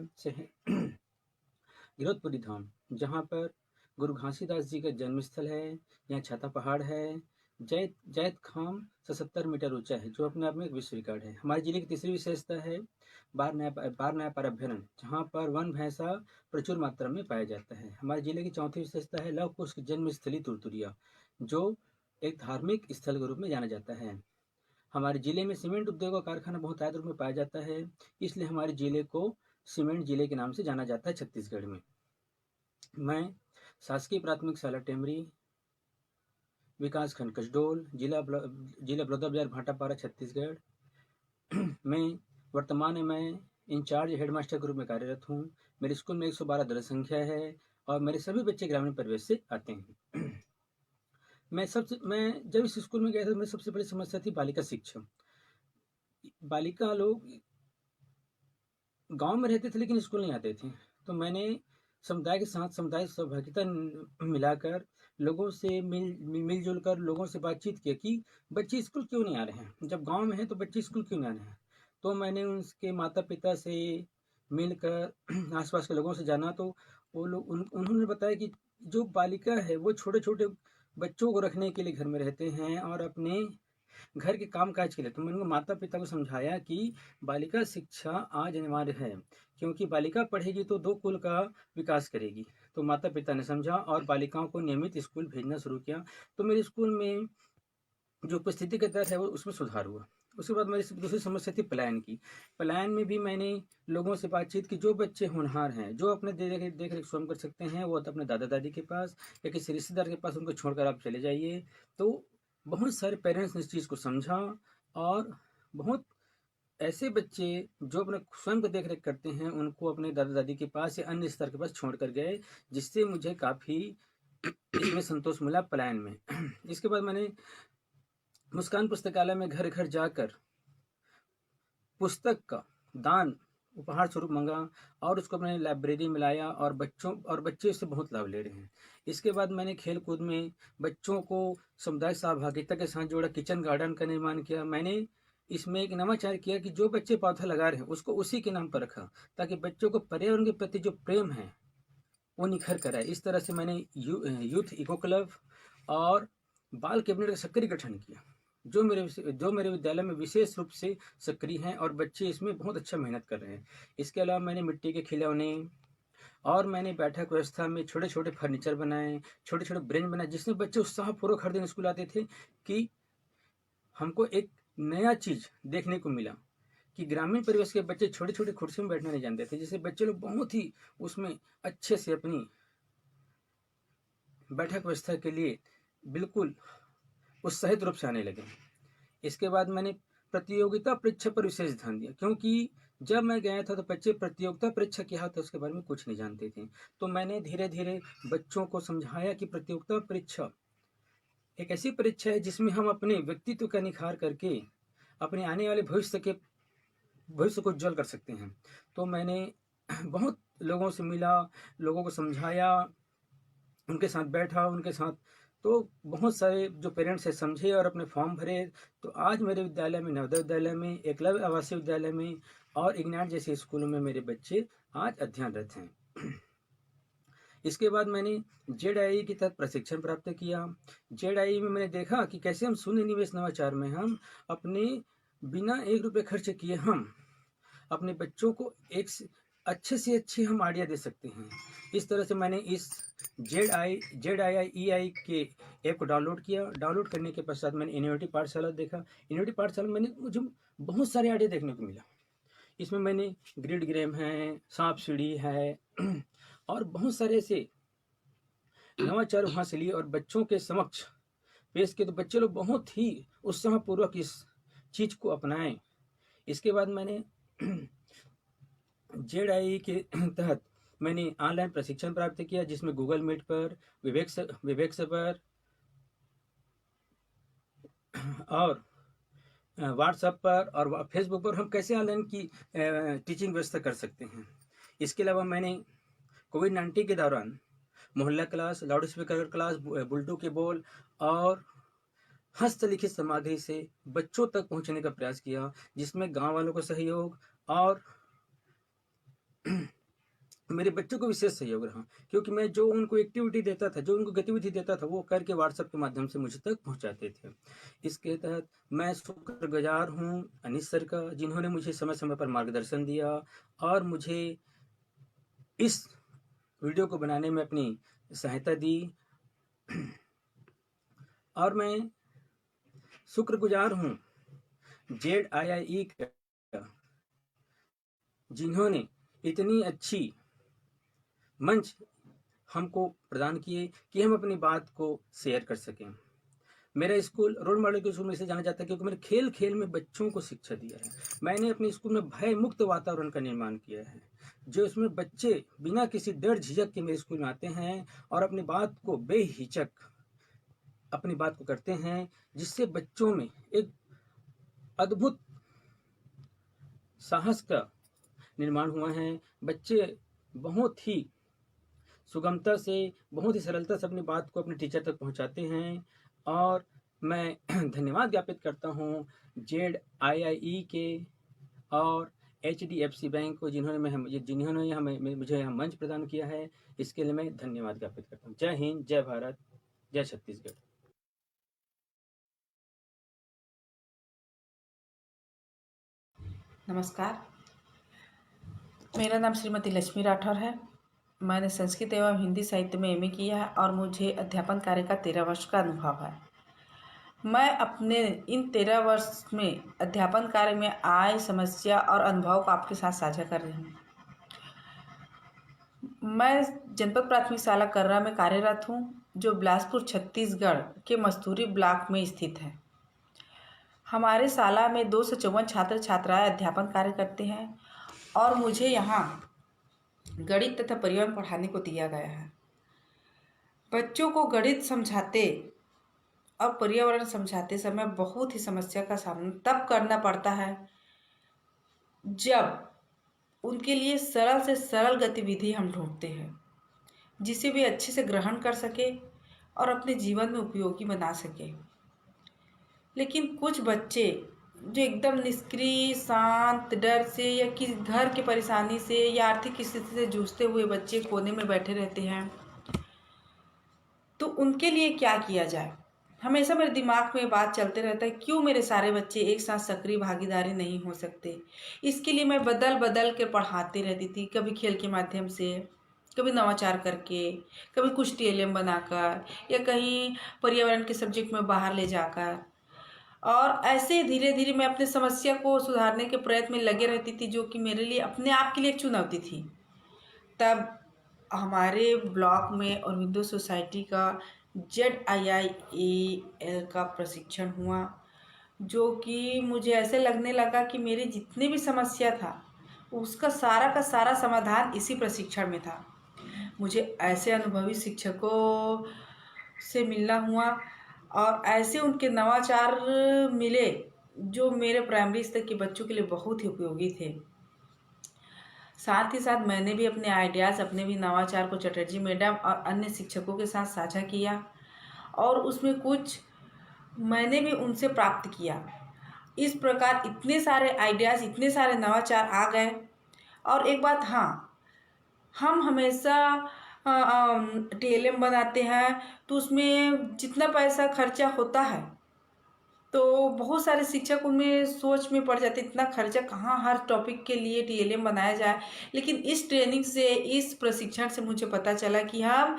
गिरौदपुरी धाम, जहाँ पर गुरु घासीदास जी का जन्मस्थल है। यहाँ छाता पहाड़ है। जैत खाम 77 मीटर ऊंचा है, जो अपने आप में एक विश्व रिकॉर्ड है। हमारे जिले की तीसरी विशेषता है बारनायापार अभ्यारण्य, जहाँ पर वन भैंसा प्रचुर मात्रा में पाया जाता है। हमारे जिले की चौथी विशेषता है लव कुश की जन्मस्थली तुरतुरिया, जो एक धार्मिक स्थल के रूप में जाना जाता है। हमारे जिले में सीमेंट उद्योग का कारखाना बहुत आयत रूप में पाया जाता है, इसलिए हमारे जिले को सीमेंट जिले के नाम से जाना जाता है छत्तीसगढ़ में। मैं शासकीय प्राथमिक शाला टेमरी, विकास खंड कसडोल, जिला बलौदाबाजार भाटापारा छत्तीसगढ़ में वर्तमान में मैं इंचार्ज हेडमास्टर के रूप में कार्यरत हूँ। मेरे स्कूल में 112 दल संख्या है और मेरे सभी बच्चे ग्रामीण परिवेश से आते हैं। मैं जब इस स्कूल में गया था, मेरी सबसे बड़ी समस्या थी बालिका शिक्षा। बालिका लोग गांव में रहते थे लेकिन स्कूल नहीं आते थे, तो मैंने समुदाय के साथ सामुदायिक सहभागिता मिलाकर लोगों से मिलजुल कर लोगों से बातचीत किया कि बच्चे स्कूल क्यों नहीं आ रहे हैं, जब गांव में हैं तो बच्चे स्कूल क्यों नहीं आ रहे हैं। तो मैंने उनके माता पिता से मिलकर आसपास के लोगों से जाना, तो वो लोग उन्होंने बताया कि जो बालिका है वो छोटे छोटे बच्चों को रखने के लिए घर में रहते हैं और अपने घर के काम काज के लिए। तो मैंने उनको माता पिता को समझाया कि बालिका शिक्षा आज अनिवार्य है, क्योंकि बालिका पढ़ेगी तो दो कुल का विकास करेगी। तो माता पिता ने समझा और बालिकाओं को नियमित स्कूल भेजना शुरू किया। तो मेरे स्कूल में जो उपस्थिति का दर है वो उसमें सुधार हुआ। उसके बाद मेरी दूसरी समस्या थी पलायन की। पलायन में भी मैंने लोगों से बातचीत की, जो बच्चे होनहार हैं, जो अपने देख रेख स्वयं कर सकते हैं, वो अपने दादा दादी के पास या किसी रिश्तेदार के पास उनको छोड़कर आप चले जाइए। तो बहुत सारे पेरेंट्स ने इस चीज़ को समझा और बहुत ऐसे बच्चे जो अपने स्वयं को देख रेख करते हैं उनको अपने दादा दादी के पास या अन्य स्तर के पास छोड़ कर गए, जिससे मुझे काफ़ी इसमें संतोष मिला पलायन में। इसके बाद मैंने मुस्कान पुस्तकालय में घर घर जाकर पुस्तक का दान उपहार स्वरूप मांगा और उसको अपने लाइब्रेरी में लाया और बच्चे इससे बहुत लाभ ले रहे हैं। इसके बाद मैंने खेल कूद में बच्चों को समुदाय सहभागिता के साथ जोड़ा, किचन गार्डन का निर्माण किया। मैंने इसमें एक नवाचार किया कि जो बच्चे पौधा लगा रहे हैं उसको उसी के नाम पर रखा, ताकि बच्चों को पर्यावरण के प्रति जो प्रेम है वो निखर कर आए। इस तरह से मैंने यूथ इको क्लब और बाल कैबिनेट का सक्रिय गठन किया, जो मेरे विद्यालय में विशेष रूप से सक्रिय हैं और बच्चे इसमें बहुत अच्छा मेहनत कर रहे हैं। इसके अलावा मैंने मिट्टी के खिलौने और मैंने बैठक व्यवस्था में छोटे छोटे फर्नीचर बनाए, छोटे छोटे ब्रेंच बनाए, जिसमें बच्चे उत्साहपूर्वक हर दिन स्कूल आते थे कि हमको एक नया चीज़ देखने को मिला कि ग्रामीण परिवेश के बच्चे छोटे छोटे कुर्सी में बैठना नहीं जानते थे, जिससे बच्चे लोग बहुत ही उसमें अच्छे से अपनी बैठक व्यवस्था के लिए बिल्कुल उत्साहित रूप से आने लगे। इसके बाद मैंने प्रतियोगिता परीक्षा पर विशेष ध्यान दिया, क्योंकि जब मैं गया था तो बच्चे प्रतियोगिता परीक्षा क्या होता है उसके बारे में कुछ नहीं जानते थे। तो मैंने धीरे धीरे बच्चों को समझाया कि प्रतियोगिता परीक्षा एक ऐसी परीक्षा है जिसमें हम अपने व्यक्तित्व का निखार करके अपने आने वाले भविष्य को उज्जवल कर सकते हैं। तो मैंने बहुत लोगों से मिला, लोगों को समझाया, उनके साथ बैठा, उनके साथ तो बहुत सारे जो पेरेंट्स है समझे और अपने फॉर्म भरे। तो आज मेरे विद्यालय में, नवोदय विद्यालय में, एकलव्य आवासीय विद्यालय में और इग्नाइट जैसे स्कूलों में मेरे बच्चे आज अध्ययनरत हैं। इसके बाद मैंने जेडआई के तहत प्रशिक्षण प्राप्त किया। जेडआई में मैंने देखा कि कैसे हम शून्य निवेश नवाचार में हम अपने बिना 1 रुपये खर्च किए हम अपने बच्चों को एक अच्छे से अच्छी हम आइडिया दे सकते हैं। इस तरह से मैंने इस जेडआईई के ऐप को डाउनलोड किया। डाउनलोड करने के पश्चात मैंने इनोवेटिव पाठशाला देखा। इनोवेटिव पाठशाला में मुझे बहुत सारे आइडिया देखने को मिला। इसमें मैंने ग्रिड गेम है, सांप सीढ़ी है और बहुत सारे ऐसे नवाचार वहाँ से लिए और बच्चों के समक्ष पेश किए। तो बच्चे लोग बहुत ही उत्साहपूर्वक इस चीज़ को अपनाएं। इसके बाद मैंने ZIE के तहत मैंने ऑनलाइन प्रशिक्षण प्राप्त किया, जिसमें गूगल मीट पर, विवेक पर और व्हाट्सएप पर और फेसबुक पर हम कैसे ऑनलाइन की टीचिंग व्यवस्था कर सकते हैं। इसके अलावा मैंने कोविड-19 के दौरान मोहल्ला क्लास, लाउड स्पीकर क्लास, बुलटू के बोल और हस्तलिखित सामग्री से बच्चों तक पहुंचने का प्रयास किया, जिसमें गांव वालों का सहयोग और मेरे बच्चों को विशेष सहयोग रहा, क्योंकि मैं जो उनको एक्टिविटी देता था, जो उनको गतिविधि देता था, वो करके व्हाट्सएप के माध्यम से मुझे तक पहुंचाते थे। इसके तहत मैं शुक्रगुजार हूँ अनीस सर का, जिन्होंने मुझे समय समय पर मार्गदर्शन दिया और मुझे इस वीडियो को बनाने में अपनी सहायता दी। और मैं शुक्रगुजार हूँ ZIE का, जिन्होंने इतनी अच्छी मंच हमको प्रदान किए कि हम अपनी बात को शेयर कर सकें। मेरा स्कूल रोल मॉडल के स्कूल में से जाना जाता है, क्योंकि मैंने खेल खेल में बच्चों को शिक्षा दिया है। मैंने अपने स्कूल में भय मुक्त वातावरण का निर्माण किया है, जो इसमें बच्चे बिना किसी डर झिझक के मेरे स्कूल में आते हैं और अपनी बात को बेहिचक अपनी बात को करते हैं, जिससे बच्चों में एक अद्भुत साहस का निर्माण हुआ है। बच्चे बहुत ही सुगमता से, बहुत ही सरलता से अपनी बात को अपने टीचर तक पहुंचाते हैं। और मैं धन्यवाद ज्ञापित करता हूं ZIE के और HDFC बैंक को, जिन्होंने हमें मुझे यहाँ मंच प्रदान किया है। इसके लिए मैं धन्यवाद ज्ञापित करता हूँ। जय हिंद, जय भारत, जय छत्तीसगढ़। नमस्कार, मेरा नाम श्रीमती लक्ष्मी राठौर है। मैंने संस्कृत एवं हिंदी साहित्य में MA किया है और मुझे अध्यापन कार्य का 13 वर्ष का अनुभव है। मैं अपने इन 13 वर्ष में अध्यापन कार्य में आए समस्या और अनुभव को आपके साथ साझा कर रही हूँ। मैं जनपद प्राथमिक शाला कर्रा में कार्यरत हूँ, जो बिलासपुर छत्तीसगढ़ के मस्तूरी ब्लॉक में स्थित है। हमारे शाला में 254 छात्र छात्राएं अध्यापन कार्य करते हैं और मुझे यहाँ गणित तथा पर्यावरण पढ़ाने को दिया गया है। बच्चों को गणित समझाते और पर्यावरण समझाते समय बहुत ही समस्या का सामना तब करना पड़ता है जब उनके लिए सरल से सरल गतिविधि हम ढूंढते हैं, जिसे वे अच्छे से ग्रहण कर सके और अपने जीवन में उपयोगी बना सके। लेकिन कुछ बच्चे जो एकदम निष्क्रिय, शांत, डर से या किसी घर की परेशानी से या आर्थिक स्थिति से जूझते हुए बच्चे कोने में बैठे रहते हैं, तो उनके लिए क्या किया जाए। हमेशा मेरे दिमाग में बात चलते रहता है, क्यों मेरे सारे बच्चे एक साथ सक्रिय भागीदारी नहीं हो सकते। इसके लिए मैं बदल बदल कर पढ़ाती रहती थी, कभी खेल के माध्यम से, कभी नवाचार करके, कभी कुछ TLM बनाकर या कहीं पर्यावरण के सब्जेक्ट में बाहर ले जाकर। और ऐसे धीरे धीरे मैं अपने समस्या को सुधारने के प्रयत्न में लगे रहती थी, जो कि मेरे लिए अपने आप के लिए एक चुनौती थी। तब हमारे ब्लॉक में और विंडो सोसाइटी का ZIEL का प्रशिक्षण हुआ, जो कि मुझे ऐसे लगने लगा कि मेरी जितनी भी समस्या था उसका सारा का सारा समाधान इसी प्रशिक्षण में था। मुझे ऐसे अनुभवी शिक्षकों से मिलना हुआ और ऐसे उनके नवाचार मिले, जो मेरे प्राइमरी स्तर के बच्चों के लिए बहुत ही उपयोगी थे। साथ ही साथ मैंने भी अपने आइडियाज़, अपने भी नवाचार को चटर्जी मैडम और अन्य शिक्षकों के साथ साझा किया और उसमें कुछ मैंने भी उनसे प्राप्त किया। इस प्रकार इतने सारे आइडियाज़, इतने सारे नवाचार आ गए। और एक बात, हाँ, हम हमेशा TLM बनाते हैं तो उसमें जितना पैसा खर्चा होता है तो बहुत सारे शिक्षक उनमें सोच में पड़ जाते, इतना खर्चा कहाँ हर टॉपिक के लिए TLM बनाया जाए। लेकिन इस ट्रेनिंग से, इस प्रशिक्षण से मुझे पता चला कि हम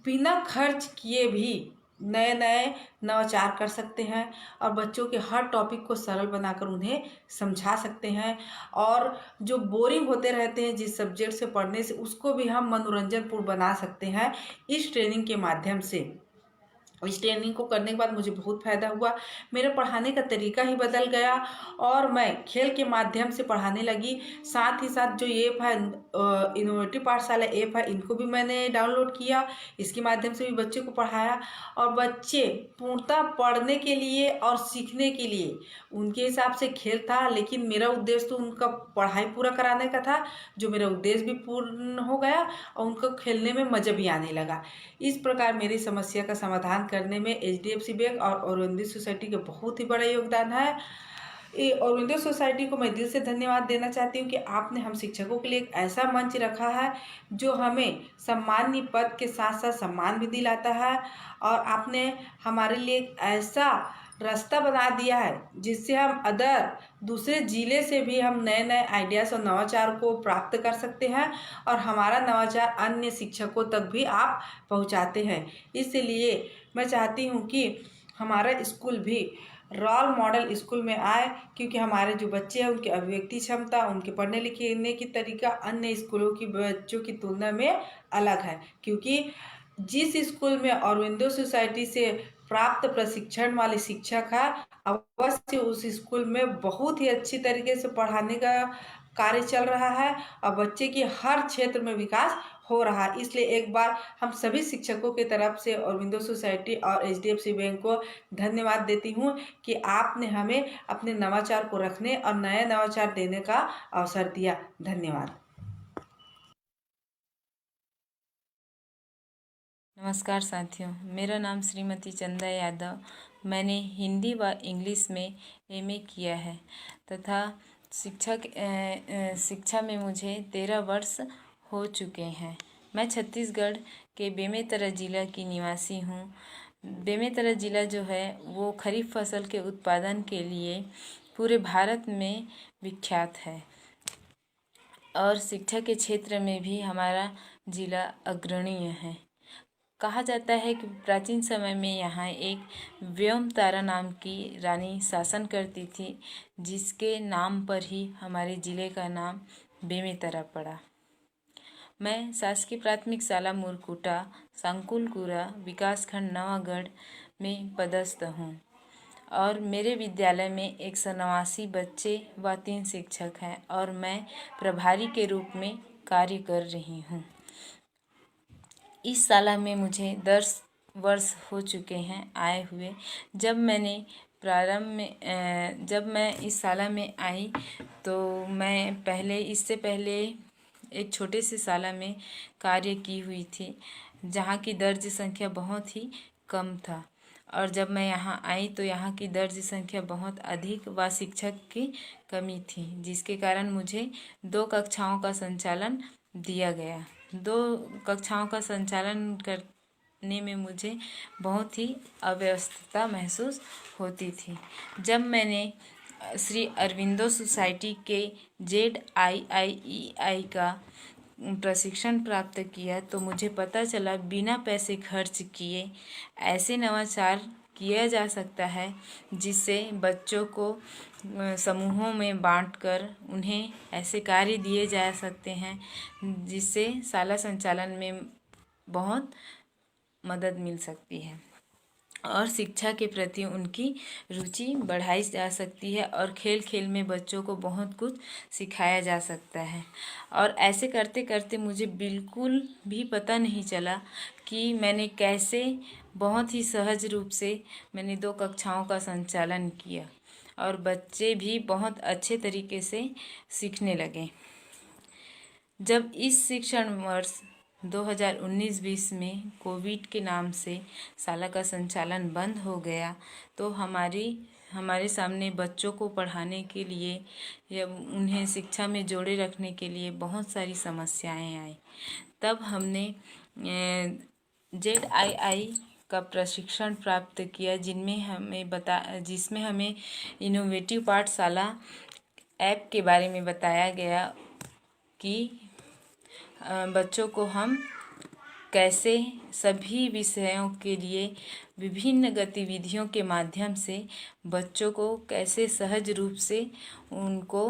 बिना खर्च किए भी नए नए नवाचार कर सकते हैं और बच्चों के हर टॉपिक को सरल बनाकर उन्हें समझा सकते हैं। और जो बोरिंग होते रहते हैं जिस सब्जेक्ट से पढ़ने से, उसको भी हम मनोरंजनपूर्ण बना सकते हैं इस ट्रेनिंग के माध्यम से। इस ट्रेनिंग को करने के बाद मुझे बहुत फ़ायदा हुआ। मेरे पढ़ाने का तरीका ही बदल गया और मैं खेल के माध्यम से पढ़ाने लगी। साथ ही साथ जो ऐप है इनोवेटिव पाठशाला ऐप है, इनको भी मैंने डाउनलोड किया। इसके माध्यम से भी बच्चे को पढ़ाया और बच्चे पूर्णतः पढ़ने के लिए और सीखने के लिए उनके हिसाब से खेल था, लेकिन मेरा उद्देश्य तो उनका पढ़ाई पूरा कराने का था, जो मेरा उद्देश्य भी पूर्ण हो गया और उनको खेलने में मज़ा भी आने लगा। इस प्रकार मेरी समस्या का समाधान करने में HDFC बैंक और औरंदी सोसाइटी का बहुत ही बड़ा योगदान है। औरंदी सोसाइटी को मैं दिल से धन्यवाद देना चाहती हूँ कि आपने हम शिक्षकों के लिए एक ऐसा मंच रखा है जो हमें सम्माननीय पद के साथ साथ सम्मान भी दिलाता है, और आपने हमारे लिए एक ऐसा रास्ता बना दिया है जिससे हम दूसरे ज़िले से भी हम नए नए आइडियाज़ और नवाचार को प्राप्त कर सकते हैं, और हमारा नवाचार अन्य शिक्षकों तक भी आप पहुंचाते हैं। इसलिए मैं चाहती हूं कि हमारा स्कूल भी रोल मॉडल स्कूल में आए, क्योंकि हमारे जो बच्चे हैं उनकी अभिव्यक्ति क्षमता, उनके पढ़ने लिखने की तरीका अन्य स्कूलों की बच्चों की तुलना में अलग है। क्योंकि जिस स्कूल में औरबिंदो सोसाइटी से प्राप्त प्रशिक्षण वाले शिक्षक है, अवश्य उस स्कूल में बहुत ही अच्छी तरीके से पढ़ाने का कार्य चल रहा है और बच्चे की हर क्षेत्र में विकास हो रहा है। इसलिए एक बार हम सभी शिक्षकों की तरफ से औरबिंदो सोसाइटी और HDFC बैंक को धन्यवाद देती हूँ कि आपने हमें अपने नवाचार को रखने और नए नवाचार देने का अवसर दिया। धन्यवाद। नमस्कार साथियों, मेरा नाम श्रीमती चंदा यादव। मैंने हिंदी व इंग्लिश में MA किया है तथा शिक्षा में मुझे 13 वर्ष हो चुके हैं। मैं छत्तीसगढ़ के बेमेतरा ज़िला की निवासी हूँ। बेमेतरा ज़िला जो है वो खरीफ फसल के उत्पादन के लिए पूरे भारत में विख्यात है और शिक्षा के क्षेत्र में भी हमारा ज़िला अग्रणीय है। कहा जाता है कि प्राचीन समय में यहाँ एक व्योमतारा नाम की रानी शासन करती थी, जिसके नाम पर ही हमारे ज़िले का नाम बेमेतरा पड़ा। मैं शासकीय प्राथमिक शाला मुरकुटा, संकुलकुरा, विकासखंड नवागढ़ में पदस्थ हूँ और मेरे विद्यालय में 189 बच्चे व 3 शिक्षक हैं और मैं प्रभारी के रूप में कार्य कर रही हूँ। इस शाला में मुझे 10 वर्ष हो चुके हैं आए हुए। जब मैं इस शाला में आई तो मैं इससे पहले एक छोटे से शाला में कार्य की हुई थी, जहाँ की दर्ज संख्या बहुत ही कम था, और जब मैं यहाँ आई तो यहाँ की दर्ज संख्या बहुत अधिक व शिक्षक की कमी थी, जिसके कारण मुझे 2 कक्षाओं का संचालन दिया गया। 2 कक्षाओं का संचालन करने में मुझे बहुत ही अव्यवस्था महसूस होती थी। जब मैंने श्री अरविंदो सोसाइटी के ZIIEI का प्रशिक्षण प्राप्त किया तो मुझे पता चला बिना पैसे खर्च किए ऐसे नवाचार किया जा सकता है जिससे बच्चों को समूहों में बांटकर उन्हें ऐसे कार्य दिए जा सकते हैं जिससे शाला संचालन में बहुत मदद मिल सकती है और शिक्षा के प्रति उनकी रुचि बढ़ाई जा सकती है और खेल खेल में बच्चों को बहुत कुछ सिखाया जा सकता है। और ऐसे करते करते मुझे बिल्कुल भी पता नहीं चला कि मैंने कैसे बहुत ही सहज रूप से मैंने 2 कक्षाओं का संचालन किया और बच्चे भी बहुत अच्छे तरीके से सीखने लगे। जब इस शिक्षण वर्ष 2019-20 में कोविड के नाम से शाला का संचालन बंद हो गया तो हमारे सामने बच्चों को पढ़ाने के लिए या उन्हें शिक्षा में जोड़े रखने के लिए बहुत सारी समस्याएं आई। तब हमने ZII का प्रशिक्षण प्राप्त किया जिसमें हमें इनोवेटिव पाठशाला ऐप के बारे में बताया गया कि बच्चों को हम कैसे सभी विषयों के लिए विभिन्न गतिविधियों के माध्यम से बच्चों को कैसे सहज रूप से उनको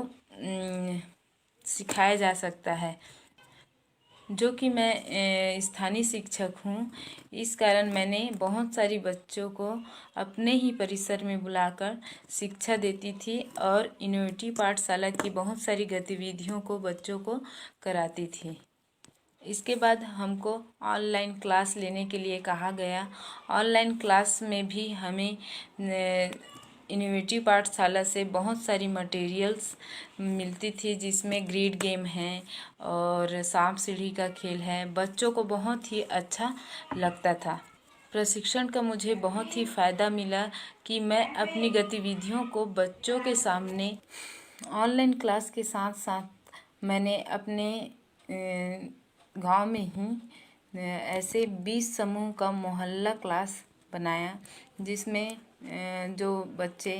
सिखाया जा सकता है। जो कि मैं स्थानीय शिक्षक हूँ। इस कारण मैंने बहुत सारी बच्चों को अपने ही परिसर में बुलाकर शिक्षा देती थी और इनोवेटिव पाठशाला की बहुत सारी गतिविधियों को बच्चों को कराती थी। इसके बाद हमको ऑनलाइन क्लास लेने के लिए कहा गया। ऑनलाइन क्लास में भी हमें इनोवेटिव पाठशाला से बहुत सारी मटेरियल्स मिलती थी, जिसमें ग्रिड गेम है और सांप सीढ़ी का खेल है। बच्चों को बहुत ही अच्छा लगता था। प्रशिक्षण का मुझे बहुत ही फ़ायदा मिला कि मैं अपनी गतिविधियों को बच्चों के सामने ऑनलाइन क्लास के साथ साथ मैंने अपने गांव में ही ऐसे 20 समूह का मोहल्ला क्लास बनाया, जिसमें जो बच्चे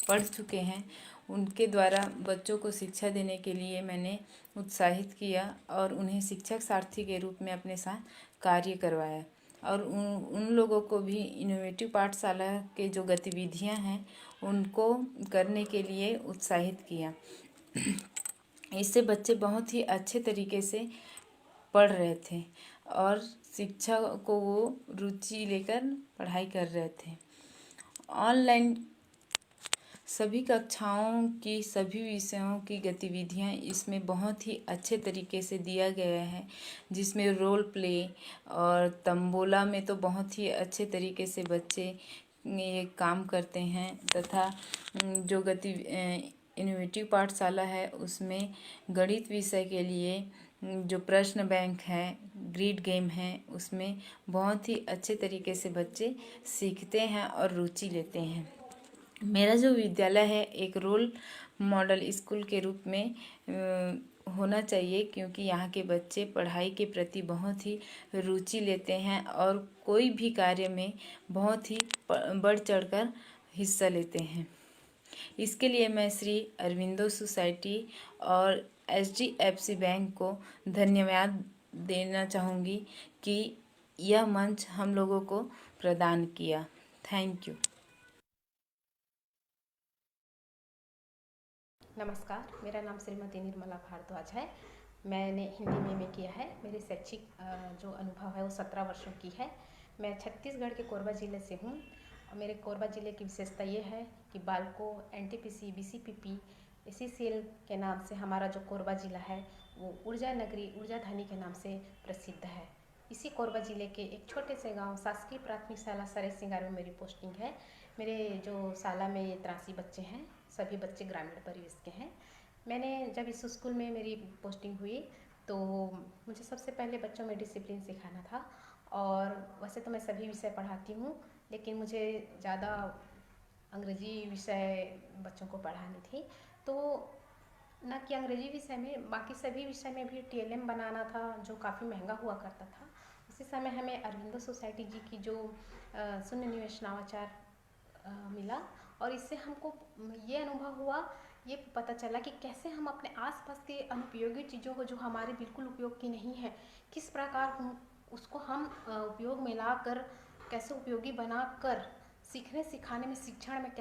पढ़ चुके हैं उनके द्वारा बच्चों को शिक्षा देने के लिए मैंने उत्साहित किया और उन्हें शिक्षक सारथी के रूप में अपने साथ कार्य करवाया और उन लोगों को भी इनोवेटिव पाठशाला के जो गतिविधियां हैं उनको करने के लिए उत्साहित किया। इससे बच्चे बहुत ही अच्छे तरीके से पढ़ रहे थे और शिक्षा को वो रुचि लेकर पढ़ाई कर रहे थे। ऑनलाइन सभी कक्षाओं की सभी विषयों की गतिविधियां इसमें बहुत ही अच्छे तरीके से दिया गया है, जिसमें रोल प्ले और तंबोला में तो बहुत ही अच्छे तरीके से बच्चे ये काम करते हैं तथा जो इनोवेटिव पाठशाला है उसमें गणित विषय के लिए जो प्रश्न बैंक है, ग्रिड गेम है, उसमें बहुत ही अच्छे तरीके से बच्चे सीखते हैं और रुचि लेते हैं। मेरा जो विद्यालय है एक रोल मॉडल स्कूल के रूप में होना चाहिए, क्योंकि यहाँ के बच्चे पढ़ाई के प्रति बहुत ही रुचि लेते हैं और कोई भी कार्य में बहुत ही बढ़ चढ़कर हिस्सा लेते हैं। इसके लिए मैं श्री अरविंदो सोसाइटी और HDFC बैंक को धन्यवाद देना चाहूँगी कि यह मंच हम लोगों को प्रदान किया। Thank you. नमस्कार, मेरा नाम श्रीमती निर्मला भारद्वाज है। मैंने हिंदी में MA किया है। मेरी शैक्षिक जो अनुभव है वो 17 वर्षों की है। मैं छत्तीसगढ़ के कोरबा ज़िले से हूँ। मेरे कोरबा ज़िले की विशेषता ये है कि बाल्को, NTPC, BCPP, ACCL के नाम से हमारा जो कोरबा ज़िला है वो ऊर्जा नगरी, ऊर्जा धनी के नाम से प्रसिद्ध है। इसी कोरबा ज़िले के एक छोटे से गांव शासकीय प्राथमिक शाला सरे सिंगार में मेरी पोस्टिंग है। मेरे जो शाला में 83 बच्चे हैं, सभी बच्चे ग्रामीण परिवेश के हैं। मैंने जब इस स्कूल में मेरी पोस्टिंग हुई तो मुझे सबसे पहले बच्चों में डिसिप्लिन सिखाना था और वैसे तो मैं सभी विषय पढ़ाती हूँ, लेकिन मुझे ज़्यादा अंग्रेजी विषय बच्चों को पढ़ानी थी। तो न कि अंग्रेजी विषय में, बाकी सभी विषय में भी TLM बनाना था जो काफ़ी महंगा हुआ करता था। उसी समय हमें अरविंदो सोसाइटी जी की जो शून्य निवेश नवाचार मिला और इससे हमको ये अनुभव हुआ, ये पता चला कि कैसे हम अपने आसपास के अनुपयोगी चीज़ों को जो हमारे बिल्कुल उपयोग की नहीं है, किस प्रकार हम उसको हम उपयोग में ला कर कैसे उपयोगी बना कर सीखने सिखाने में, शिक्षण में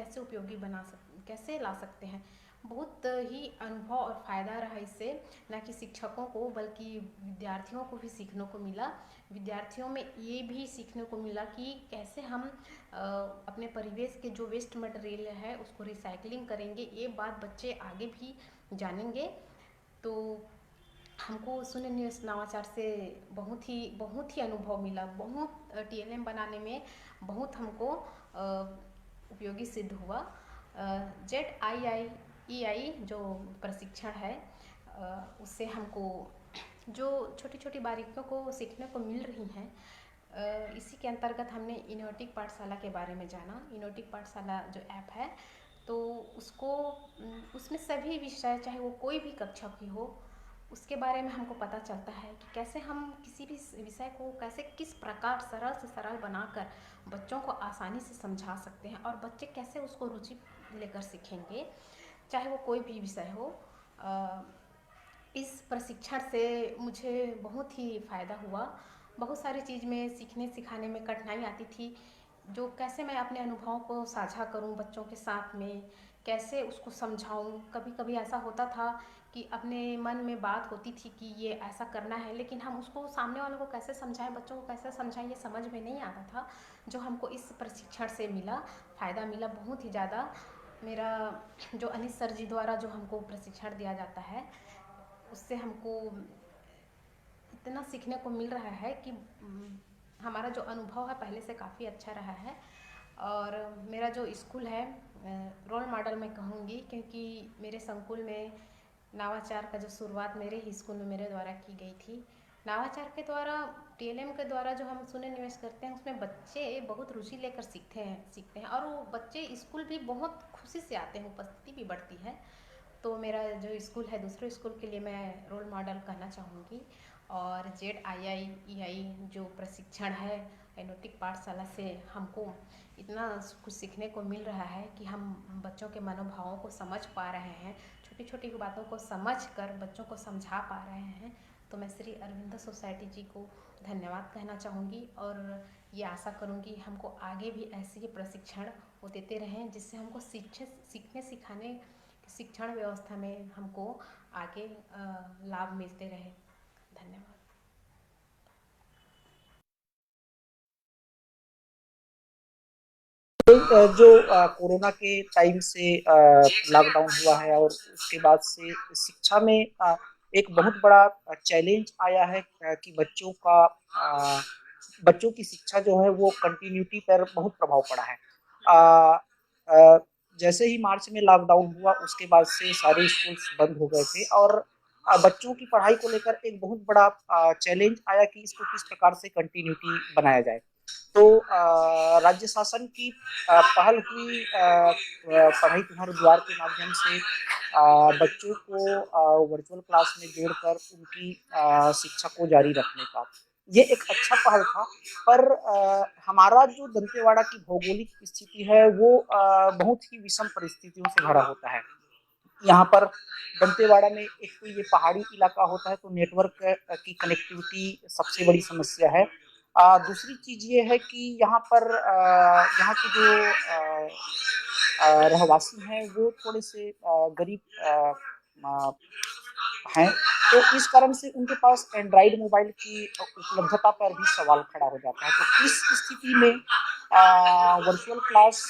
कैसे ला सकते हैं। बहुत ही अनुभव और फ़ायदा रहा इससे, न कि शिक्षकों को बल्कि विद्यार्थियों को भी सीखने को मिला। विद्यार्थियों में ये भी सीखने को मिला कि कैसे हम अपने परिवेश के जो वेस्ट मटेरियल है उसको रिसाइकलिंग करेंगे। ये बात बच्चे आगे भी जानेंगे। तो हमको शून्य निवेश नवाचार से बहुत ही अनुभव मिला। बहुत TLM बनाने में बहुत हमको उपयोगी सिद्ध हुआ। ZIIEI जो प्रशिक्षण है उससे हमको जो छोटी छोटी बारीकियों को सीखने को मिल रही हैं। इसी के अंतर्गत हमने इनोवेटिव पाठशाला के बारे में जाना। इनोवेटिव पाठशाला जो ऐप है तो उसमें सभी विषय, चाहे वो कोई भी कक्षा की हो, उसके बारे में हमको पता चलता है कि कैसे हम किसी भी विषय को कैसे किस प्रकार सरल से सरल बनाकर बच्चों को आसानी से समझा सकते हैं और बच्चे कैसे उसको रुचि लेकर सीखेंगे, चाहे वो कोई भी विषय हो। इस प्रशिक्षण से मुझे बहुत ही फ़ायदा हुआ। बहुत सारी चीज़ में सीखने सिखाने में कठिनाई आती थी, जो कैसे मैं अपने अनुभवों को साझा करूं बच्चों के साथ में, कैसे उसको समझाऊं। कभी कभी ऐसा होता था कि अपने मन में बात होती थी कि ये ऐसा करना है, लेकिन हम उसको सामने वालों को कैसे समझाएं, बच्चों को कैसे समझाएं, ये समझ में नहीं आता था। जो हमको इस प्रशिक्षण से मिला, फ़ायदा मिला बहुत ही ज़्यादा। मेरा जो अनिस सर जी द्वारा जो हमको प्रशिक्षण दिया जाता है, उससे हमको इतना सीखने को मिल रहा है कि हमारा जो अनुभव है पहले से काफ़ी अच्छा रहा है। और मेरा जो स्कूल है रोल मॉडल मैं कहूँगी, क्योंकि मेरे संकुल में नवाचार का जो शुरुआत मेरे ही स्कूल में मेरे द्वारा की गई थी। नवाचार के द्वारा टीएलएम के द्वारा जो हम शून्य निवेश करते हैं, उसमें बच्चे बहुत रुचि लेकर सीखते हैं और वो बच्चे स्कूल भी बहुत खुशी से आते हैं, उपस्थिति भी बढ़ती है। तो मेरा जो स्कूल है, दूसरे स्कूल के लिए मैं रोल मॉडल कहना चाहूँगी। और ZIIEI जो प्रशिक्षण है एनोटिक पाठशाला से, हमको इतना कुछ सीखने को मिल रहा है कि हम बच्चों के मनोभावों को समझ पा रहे हैं, छोटी छोटी बातों को समझ कर बच्चों को समझा पा रहे हैं। तो मैं श्री अरविंदो सोसाइटी जी को धन्यवाद कहना चाहूँगी और ये आशा करूँगी हमको आगे भी ऐसे ही प्रशिक्षण वो देते रहें, जिससे हमको सीखने सिखाने शिक्षण व्यवस्था में हमको आगे लाभ मिलते रहे। धन्यवाद। जो कोरोना के टाइम से लॉकडाउन हुआ है और उसके बाद से शिक्षा में एक बहुत बड़ा चैलेंज आया है कि बच्चों की शिक्षा जो है वो कंटिन्यूटी पर बहुत प्रभाव पड़ा है। अ, अ, जैसे ही मार्च में लॉकडाउन हुआ उसके बाद से सारे स्कूल्स बंद हो गए थे और बच्चों की पढ़ाई को लेकर एक बहुत बड़ा चैलेंज आया कि इसको किस प्रकार से कंटिन्यूटी बनाया जाए। तो राज्य शासन की पहल हुई पढ़ाई तुम्हारे द्वार के माध्यम से बच्चों को वर्चुअल क्लास में जोड़कर उनकी शिक्षा को जारी रखने का। ये एक अच्छा पहल था, पर हमारा जो दंतेवाड़ा की भौगोलिक स्थिति है वो बहुत ही विषम परिस्थितियों से भरा होता है। यहाँ पर दंतेवाड़ा में एक तो ये पहाड़ी इलाका होता है, तो नेटवर्क की कनेक्टिविटी सबसे बड़ी समस्या है। दूसरी चीज ये है कि यहाँ पर यहाँ के जो रहवासी हैं वो थोड़े से गरीब हैं, तो इस कारण से उनके पास एंड्रॉइड मोबाइल की उपलब्धता पर भी सवाल खड़ा हो जाता है। तो इस स्थिति में वर्चुअल क्लास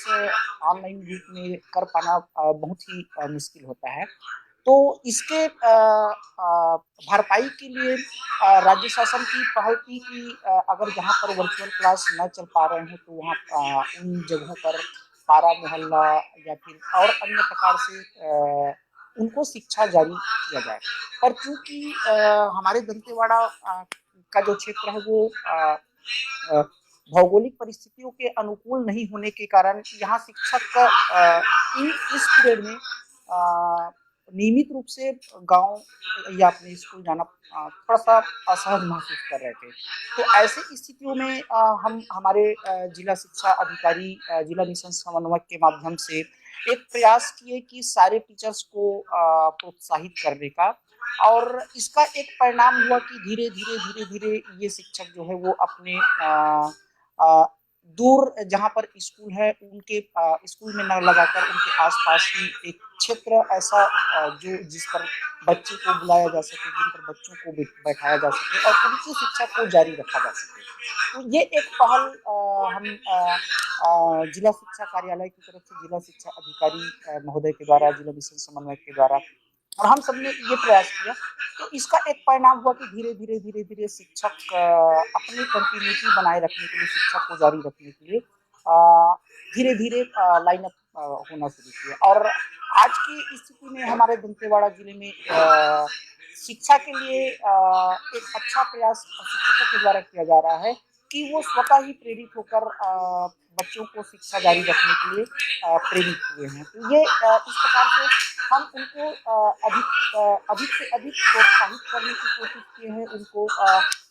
ऑनलाइन रूप में कर पाना बहुत ही मुश्किल होता है। तो इसके भरपाई के लिए राज्य शासन की पहल थी कि अगर जहाँ पर वर्चुअल क्लास न चल पा रहे हैं तो वहाँ उन जगहों पर पारा मोहल्ला या फिर और अन्य प्रकार से उनको शिक्षा जारी किया जाए। पर चूंकि हमारे दंतेवाड़ा का जो क्षेत्र है वो भौगोलिक परिस्थितियों के अनुकूल नहीं होने के कारण यहाँ शिक्षक इस पीरियड में नियमित रूप से गांव या अपने स्कूल जाना थोड़ा सा असहज महसूस कर रहे थे। तो ऐसे स्थितियों में हम हमारे जिला शिक्षा अधिकारी जिला मिशन समन्वयक के माध्यम से एक प्रयास किए कि सारे टीचर्स को प्रोत्साहित करने का, और इसका एक परिणाम हुआ कि धीरे धीरे धीरे धीरे ये शिक्षक जो है वो अपने दूर जहाँ पर स्कूल है उनके स्कूल में न लगाकर उनके आसपास ही एक क्षेत्र ऐसा जो जिस पर बच्चे को बुलाया जा सके, जिन पर बच्चों को बैठाया जा सके और उनकी शिक्षा को जारी रखा जा सके। तो ये एक पहल हम जिला शिक्षा कार्यालय की तरफ से जिला शिक्षा अधिकारी महोदय के द्वारा, जिला मिशन समन्वय के द्वारा और हम सबने ये प्रयास किया। तो इसका एक परिणाम हुआ कि धीरे धीरे धीरे धीरे शिक्षक अपनी कंटिन्यूटी बनाए रखने के लिए, शिक्षा को जारी रखने के लिए धीरे धीरे लाइन अप होना शुरू किया। और आज की स्थिति में हमारे दंतेवाड़ा जिले में शिक्षा के लिए एक अच्छा प्रयास शिक्षकों के द्वारा किया जा रहा है कि वो स्वतः ही प्रेरित होकर बच्चों को शिक्षा जारी रखने के लिए प्रेरित हुए हैं। तो ये इस प्रकार से हम उनको अधिक से अधिक प्रोत्साहित करने की कोशिश किए हैं, उनको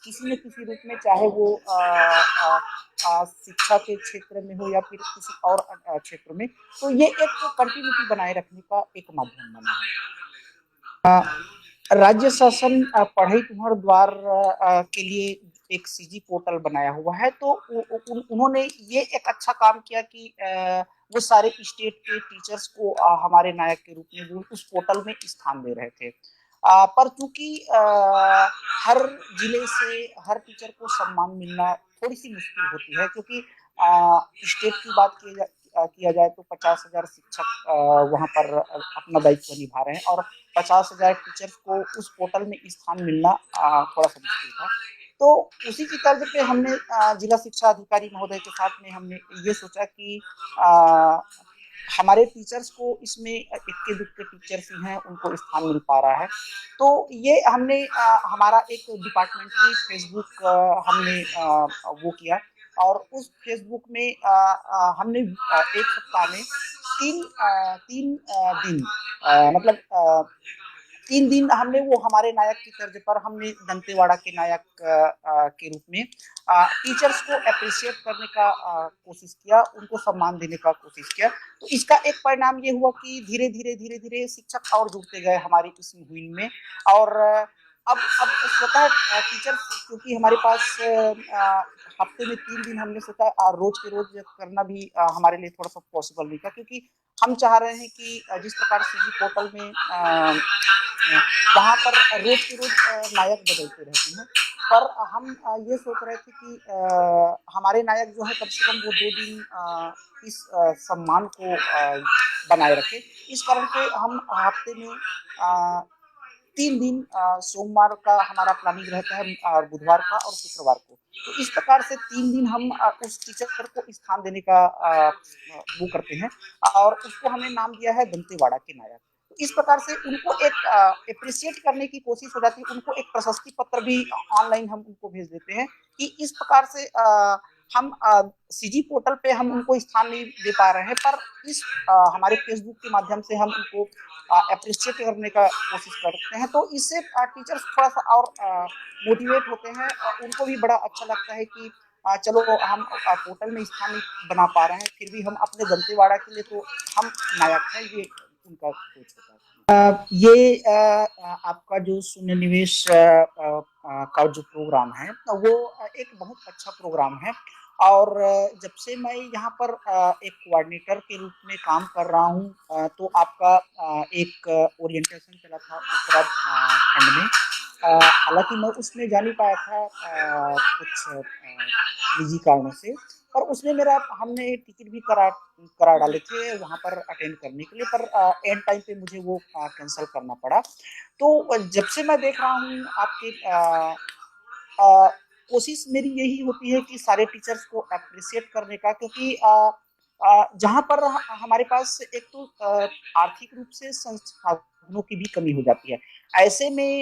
किसी न किसी रूप में, चाहे वो शिक्षा के क्षेत्र में हो या फिर किसी और क्षेत्र में, तो ये एक कंटिन्यूटी बनाए रखने का एक माध्यम बना है। राज्य शासन पढ़ई तुहर द्वार के लिए एक सीजी पोर्टल बनाया हुआ है, तो उन्होंने ये एक अच्छा काम किया कि वो सारे स्टेट के टीचर्स को हमारे नायक के रूप में वो उस पोर्टल में स्थान दे रहे थे। पर चूंकि हर जिले से हर टीचर को सम्मान मिलना थोड़ी सी मुश्किल होती है, क्योंकि स्टेट की बात किया जाए तो 50,000 शिक्षक वहाँ पर अपना दायित्व निभा रहे हैं, और 50,000 टीचर्स को उस पोर्टल में स्थान मिलना थोड़ा सा मुश्किल था। तो उसी की तर्ज पे हमने जिला शिक्षा अधिकारी महोदय के साथ में हमने ये सोचा कि हमारे टीचर्स को इसमें इक्के दुक्के टीचर्स ही हैं, उनको स्थान मिल पा रहा है। तो ये हमने हमारा एक डिपार्टमेंटली फेसबुक हमने वो किया, और उस फेसबुक में हमने एक सप्ताह में तीन दिन मतलब 3 दिन हमने वो हमारे नायक की तर्ज पर हमने दंतेवाड़ा के नायक के रूप में टीचर्स को एप्रिशिएट करने का कोशिश किया, उनको सम्मान देने का कोशिश किया। तो इसका एक परिणाम ये हुआ कि धीरे-धीरे शिक्षक और जुड़ते गए हमारी इस मुहिम में, और अब स्वतः टीचर्स, क्योंकि हमारे पास हफ्ते में 3 दिन हमने सोचा रोज के रोज करना भी हमारे लिए थोड़ा-सा पॉसिबल नहीं था, क्योंकि हम चाह रहे हैं कि जिस प्रकार सीजी पोर्टल में वहाँ पर रोज के रोज नायक बदलते रहते हैं, पर हम ये सोच रहे थे कि हमारे नायक जो है कम से कम वो 2 दिन इस सम्मान को बनाए रखे। इस कारण से हम हफ्ते में 3 दिन सोमवार का हमारा प्लानिंग रहता है, और बुधवार का और शुक्रवार को। तो इस प्रकार से 3 दिन हम उस टीचर को स्थान देने का वो करते हैं, और उसको हमने नाम दिया है दंतेवाड़ा के नायक। तो इस प्रकार से उनको एक एप्रिशिएट करने की कोशिश हो जाती है, उनको एक प्रशस्ति पत्र भी ऑनलाइन हम उनको भेज देते हैं कि इस प्रकार से हम सीजी पोर्टल पे हम उनको स्थान नहीं दे पा रहे हैं, पर इस हमारे फेसबुक के माध्यम से हम उनको एप्रिशिएट करने का कोशिश करते हैं। तो इससे टीचर्स थोड़ा सा और मोटिवेट होते हैं, और उनको भी बड़ा अच्छा लगता है कि चलो हम पोर्टल में स्थान नहीं बना पा रहे हैं, फिर भी हम अपने दंतेवाड़ा के लिए तो हम नायक हैं, ये उनका सोच होता है। ये आपका जो शून्य निवेश का जो प्रोग्राम है वो एक बहुत अच्छा प्रोग्राम है, और जब से मैं यहाँ पर एक कोऑर्डिनेटर के रूप में काम कर रहा हूँ, तो आपका एक ओरिएंटेशन चला था उत्तराखंड खंड में। हालांकि मैं उसमें जा नहीं पाया था कुछ निजी कारणों से, पर उसमें मेरा हमने टिकट भी करा डाले थे वहाँ पर अटेंड करने के लिए, पर एंड टाइम पे मुझे वो कैंसिल करना पड़ा। तो जब से मैं देख रहा हूँ आपके कोशिश मेरी यही होती है कि सारे टीचर्स को एप्रिशिएट करने का, क्योंकि जहाँ पर हमारे पास एक तो आर्थिक रूप से संसाधनों की भी कमी हो जाती है। ऐसे में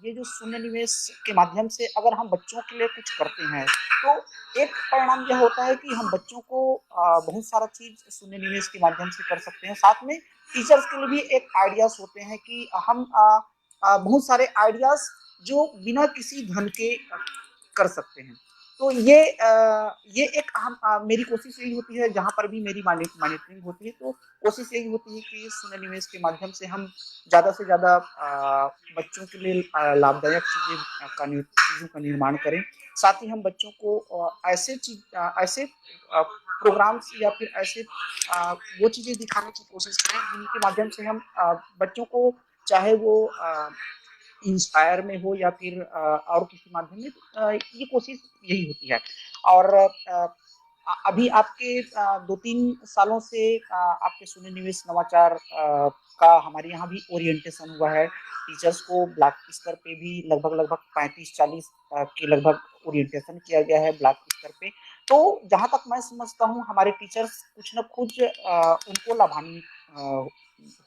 ये जो शून्य निवेश के माध्यम से अगर हम बच्चों के लिए कुछ करते हैं, तो एक परिणाम यह होता है कि हम बच्चों को बहुत सारा चीज़ शून्य निवेश के माध्यम से कर सकते हैं। साथ में टीचर्स के लिए भी एक आइडियाज़ होते हैं कि हम बहुत सारे आइडियाज़ जो बिना किसी धन के कर सकते हैं। तो ये एक मेरी कोशिश यही होती है, जहाँ पर भी मेरी मॉनिटरिंग होती है, तो कोशिश यही होती है कि शून्य निवेश के माध्यम से हम ज़्यादा से ज़्यादा बच्चों के लिए लाभदायक चीज़ों का निर्माण करें। साथ ही हम बच्चों को ऐसे प्रोग्राम्स या फिर ऐसे वो चीज़ें दिखाने की कोशिश करें जिनके माध्यम से हम बच्चों को, चाहे वो इंस्पायर में हो या फिर और किसी माध्यम में, ये कोशिश यही होती है। और अभी आपके 2-3 सालों से आपके शून्य निवेश नवाचार का हमारे यहाँ भी ओरिएंटेशन हुआ है। टीचर्स को ब्लॉक स्तर पे भी लगभग 35-40 के लगभग ओरिएंटेशन किया गया है ब्लॉक स्तर पे। तो जहाँ तक मैं समझता हूँ हमारे टीचर्स कुछ न कुछ उनको लाभान्वित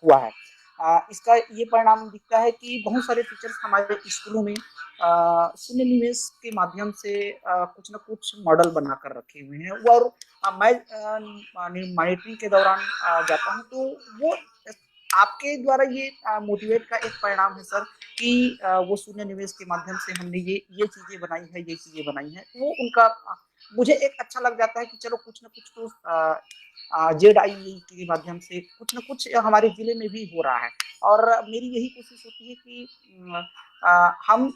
हुआ है। इसका ये परिणाम दिखता है कि बहुत सारे टीचर्स हमारे स्कूलों में शून्य निवेश के माध्यम से कुछ न कुछ मॉडल बनाकर रखे हुए हैं, और मैं मॉनिटरिंग के दौरान जाता हूँ, तो वो आपके द्वारा ये मोटिवेट का एक परिणाम है सर कि वो शून्य निवेश के माध्यम से हमने ये चीज़ें बनाई हैं, वो उनका मुझे एक अच्छा लग जाता है कि चलो कुछ न कुछ तो जेडआई के माध्यम से कुछ न कुछ हमारे जिले में भी हो रहा है। और मेरी यही कोशिश होती है कि हम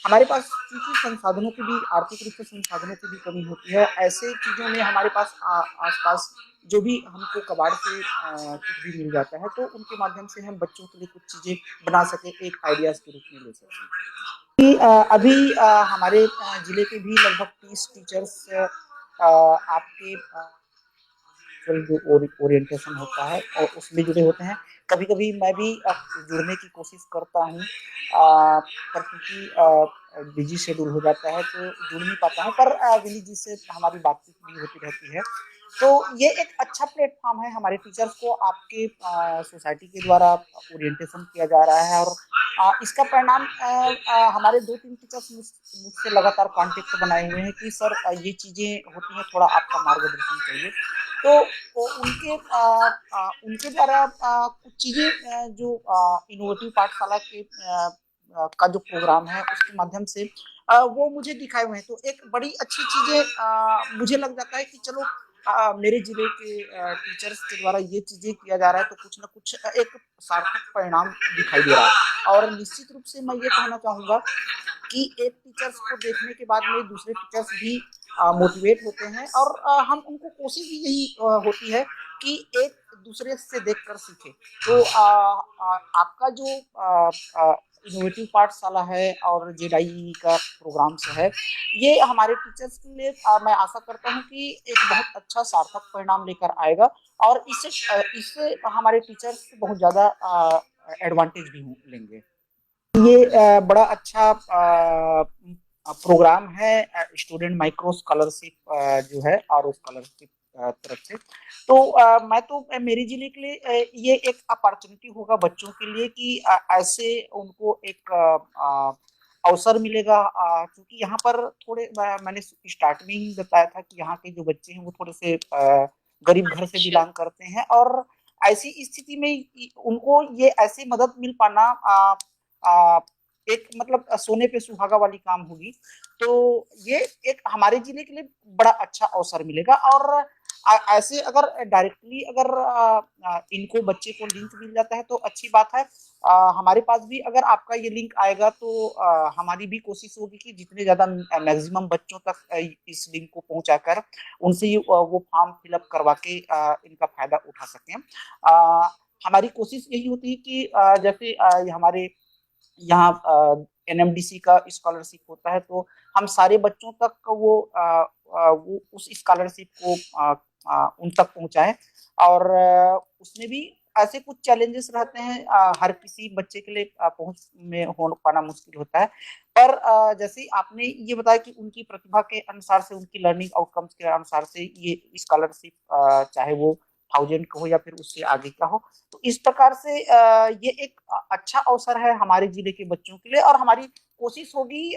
हमारे पास क्योंकि संसाधनों की भी आर्थिक रूप से संसाधनों की भी कमी होती है, ऐसे चीज़ों में हमारे पास आसपास जो भी हमको कबाड़ से कुछ भी मिल जाता है, तो उनके माध्यम से हम बच्चों के लिए कुछ चीज़ें बना सकें, एक आइडियाज़ के रूप में ले सकें। कि अभी हमारे ज़िले के भी लगभग 30 टीचर्स आपके जो ओरिएंटेशन होता है और उसमें जुड़े होते हैं। कभी-कभी मैं भी जुड़ने की कोशिश करता हूँ, पर क्योंकि बिजी शेड्यूल हो जाता है तो जुड़ नहीं पाता हूँ, पर विनी जी से हमारी बातचीत भी होती रहती है। तो ये एक अच्छा प्लेटफॉर्म है, हमारे टीचर्स को आपके सोसाइटी के द्वारा ओरिएंटेशन किया जा रहा है, और इसका परिणाम हमारे 2-3 टीचर्स मुझसे लगातार कॉन्टैक्ट बनाए हुए हैं कि सर ये चीज़ें होती हैं, थोड़ा आपका मार्गदर्शन चाहिए। तो उनके द्वारा कुछ चीज़ें जो इनोवेटिव पाठशाला के का जो प्रोग्राम है उसके माध्यम से वो मुझे दिखाए हुए हैं। तो एक बड़ी अच्छी चीज़ें मुझे लग जाता है कि चलो मेरे ज़िले के टीचर्स के द्वारा ये चीज़ें किया जा रहा है, तो कुछ ना कुछ एक सार्थक परिणाम दिखाई दे रहा है। और निश्चित रूप से मैं ये कहना चाहूँगा कि एक टीचर्स को देखने के बाद में दूसरे टीचर्स भी मोटिवेट होते हैं, और हम उनको कोशिश भी यही होती है कि एक दूसरे से देखकर सीखें। तो आपका जो इनोवेटिव पाठशाला है और जेडीई का प्रोग्राम्स है, ये हमारे टीचर्स के लिए मैं आशा करता हूँ कि एक बहुत अच्छा सार्थक परिणाम लेकर आएगा, और इससे हमारे टीचर्स बहुत ज़्यादा एडवांटेज भी लेंगे। ये बड़ा अच्छा प्रोग्राम है स्टूडेंट माइक्रो स्कॉलरशिप जो है आरओ स्कॉलरशिप तरफ से। तो मैं तो मेरे जिले के लिए ये एक अपॉर्चुनिटी होगा बच्चों के लिए कि ऐसे उनको एक अवसर मिलेगा, क्योंकि यहाँ पर थोड़े मैंने स्टार्ट में ही बताया था कि यहाँ के जो बच्चे हैं वो थोड़े से गरीब घर से बिलोंग करते हैं, और ऐसी स्थिति में उनको ये ऐसी मदद मिल पाना आ, एक मतलब सोने पे सुहागा वाली काम होगी। तो ये एक हमारे जिले के लिए बड़ा अच्छा अवसर मिलेगा, और ऐसे अगर डायरेक्टली अगर इनको बच्चे को लिंक मिल जाता है तो अच्छी बात है। हमारे पास भी अगर आपका ये लिंक आएगा तो हमारी भी कोशिश होगी कि जितने ज़्यादा मैक्सिमम बच्चों तक इस लिंक को पहुंचाकर उनसे वो फॉर्म फिलअप करवा के इनका फायदा उठा सकें। हमारी कोशिश यही होती है कि जैसे हमारे यहाँ एनएमडीसी का स्कॉलरशिप होता है, तो हम सारे बच्चों तक वो उस स्कॉलरशिप को उन तक पहुंचाएं, और उसमें भी ऐसे कुछ चैलेंजेस रहते हैं, हर किसी बच्चे के लिए पहुंच में हो पाना मुश्किल होता है, पर जैसे आपने ये बताया कि उनकी प्रतिभा के अनुसार से, उनकी लर्निंग आउटकम्स के अनुसार से ये स्कॉलरशिप चाहे वो 1000 का हो या फिर उससे आगे का हो, तो इस प्रकार से ये एक अच्छा अवसर है हमारे जिले के बच्चों के लिए, और हमारी कोशिश होगी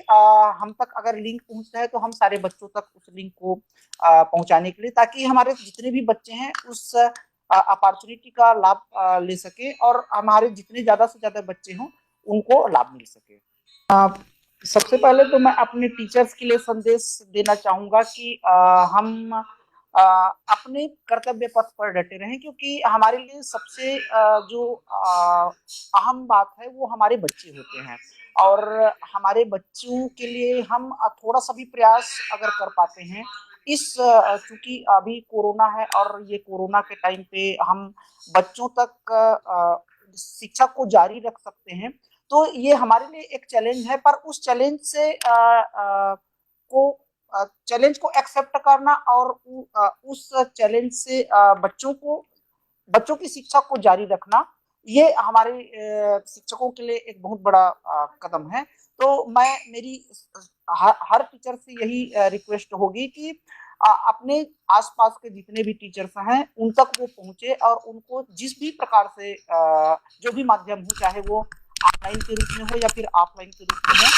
हम तक अगर लिंक पहुंचता है तो हम सारे बच्चों तक उस लिंक को पहुंचाने के लिए, ताकि हमारे जितने भी बच्चे हैं उस अपॉर्चुनिटी का लाभ ले सके, और हमारे जितने ज्यादा से ज्यादा बच्चे हों उनको लाभ मिल सके। सबसे पहले तो मैं अपने टीचर्स के लिए संदेश देना चाहूंगा कि हम अपने कर्तव्य पथ पर डटे रहें, क्योंकि हमारे लिए सबसे जो अहम बात है वो हमारे बच्चे होते हैं, और हमारे बच्चों के लिए हम थोड़ा सा भी प्रयास अगर कर पाते हैं, इस चूंकि अभी कोरोना है और ये कोरोना के टाइम पे हम बच्चों तक शिक्षा को जारी रख सकते हैं, तो ये हमारे लिए एक चैलेंज है, पर उस चैलेंज से को चैलेंज को एक्सेप्ट करना और उस चैलेंज से बच्चों की शिक्षा को जारी रखना, ये हमारे शिक्षकों के लिए एक बहुत बड़ा कदम है। तो मैं मेरी हर टीचर से यही रिक्वेस्ट होगी कि अपने आसपास के जितने भी टीचर्स हैं उन तक वो पहुंचे, और उनको जिस भी प्रकार से जो भी माध्यम हो, चाहे वो ऑनलाइन के रूप में हो या फिर ऑफलाइन के रूप में हो,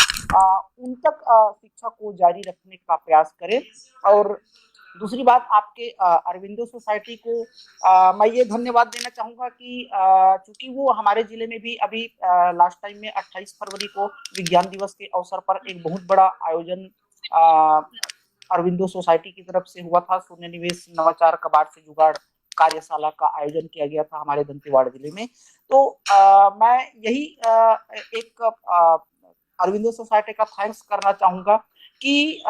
उन तक शिक्षा को जारी रखने का प्रयास करें। और दूसरी बात, आपके अरविंदो सोसाइटी को मैं ये धन्यवाद देना चाहूँगा कि चूँकि वो हमारे ज़िले में भी अभी लास्ट टाइम में 28 फरवरी को विज्ञान दिवस के अवसर पर एक बहुत बड़ा आयोजन अरविंदो सोसाइटी की तरफ से हुआ था। शून्य निवेश नवाचार कबाड़ से जुगाड़ कार्यशाला का आयोजन किया गया था हमारे दंतेवाड़ा जिले में। तो मैं यही एक अरविंदो सोसाइटी का थैंक्स करना चाहूँगा कि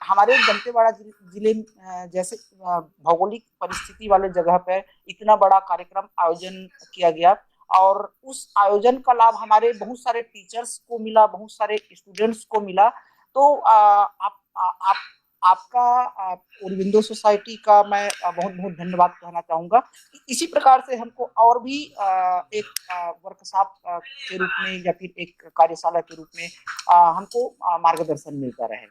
हमारे दंतेवाड़ा जिले जैसे भौगोलिक परिस्थिति वाले जगह पर इतना बड़ा कार्यक्रम आयोजन किया गया और उस आयोजन का लाभ हमारे बहुत सारे टीचर्स को मिला, बहुत सारे स्टूडेंट्स को मिला। तो आपका औरबिंदो सोसाइटी का मैं बहुत बहुत धन्यवाद कहना चाहूँगा। इसी प्रकार से हमको और भी एक वर्कशॉप के रूप में या फिर एक कार्यशाला के रूप में हमको मार्गदर्शन मिलता रहे।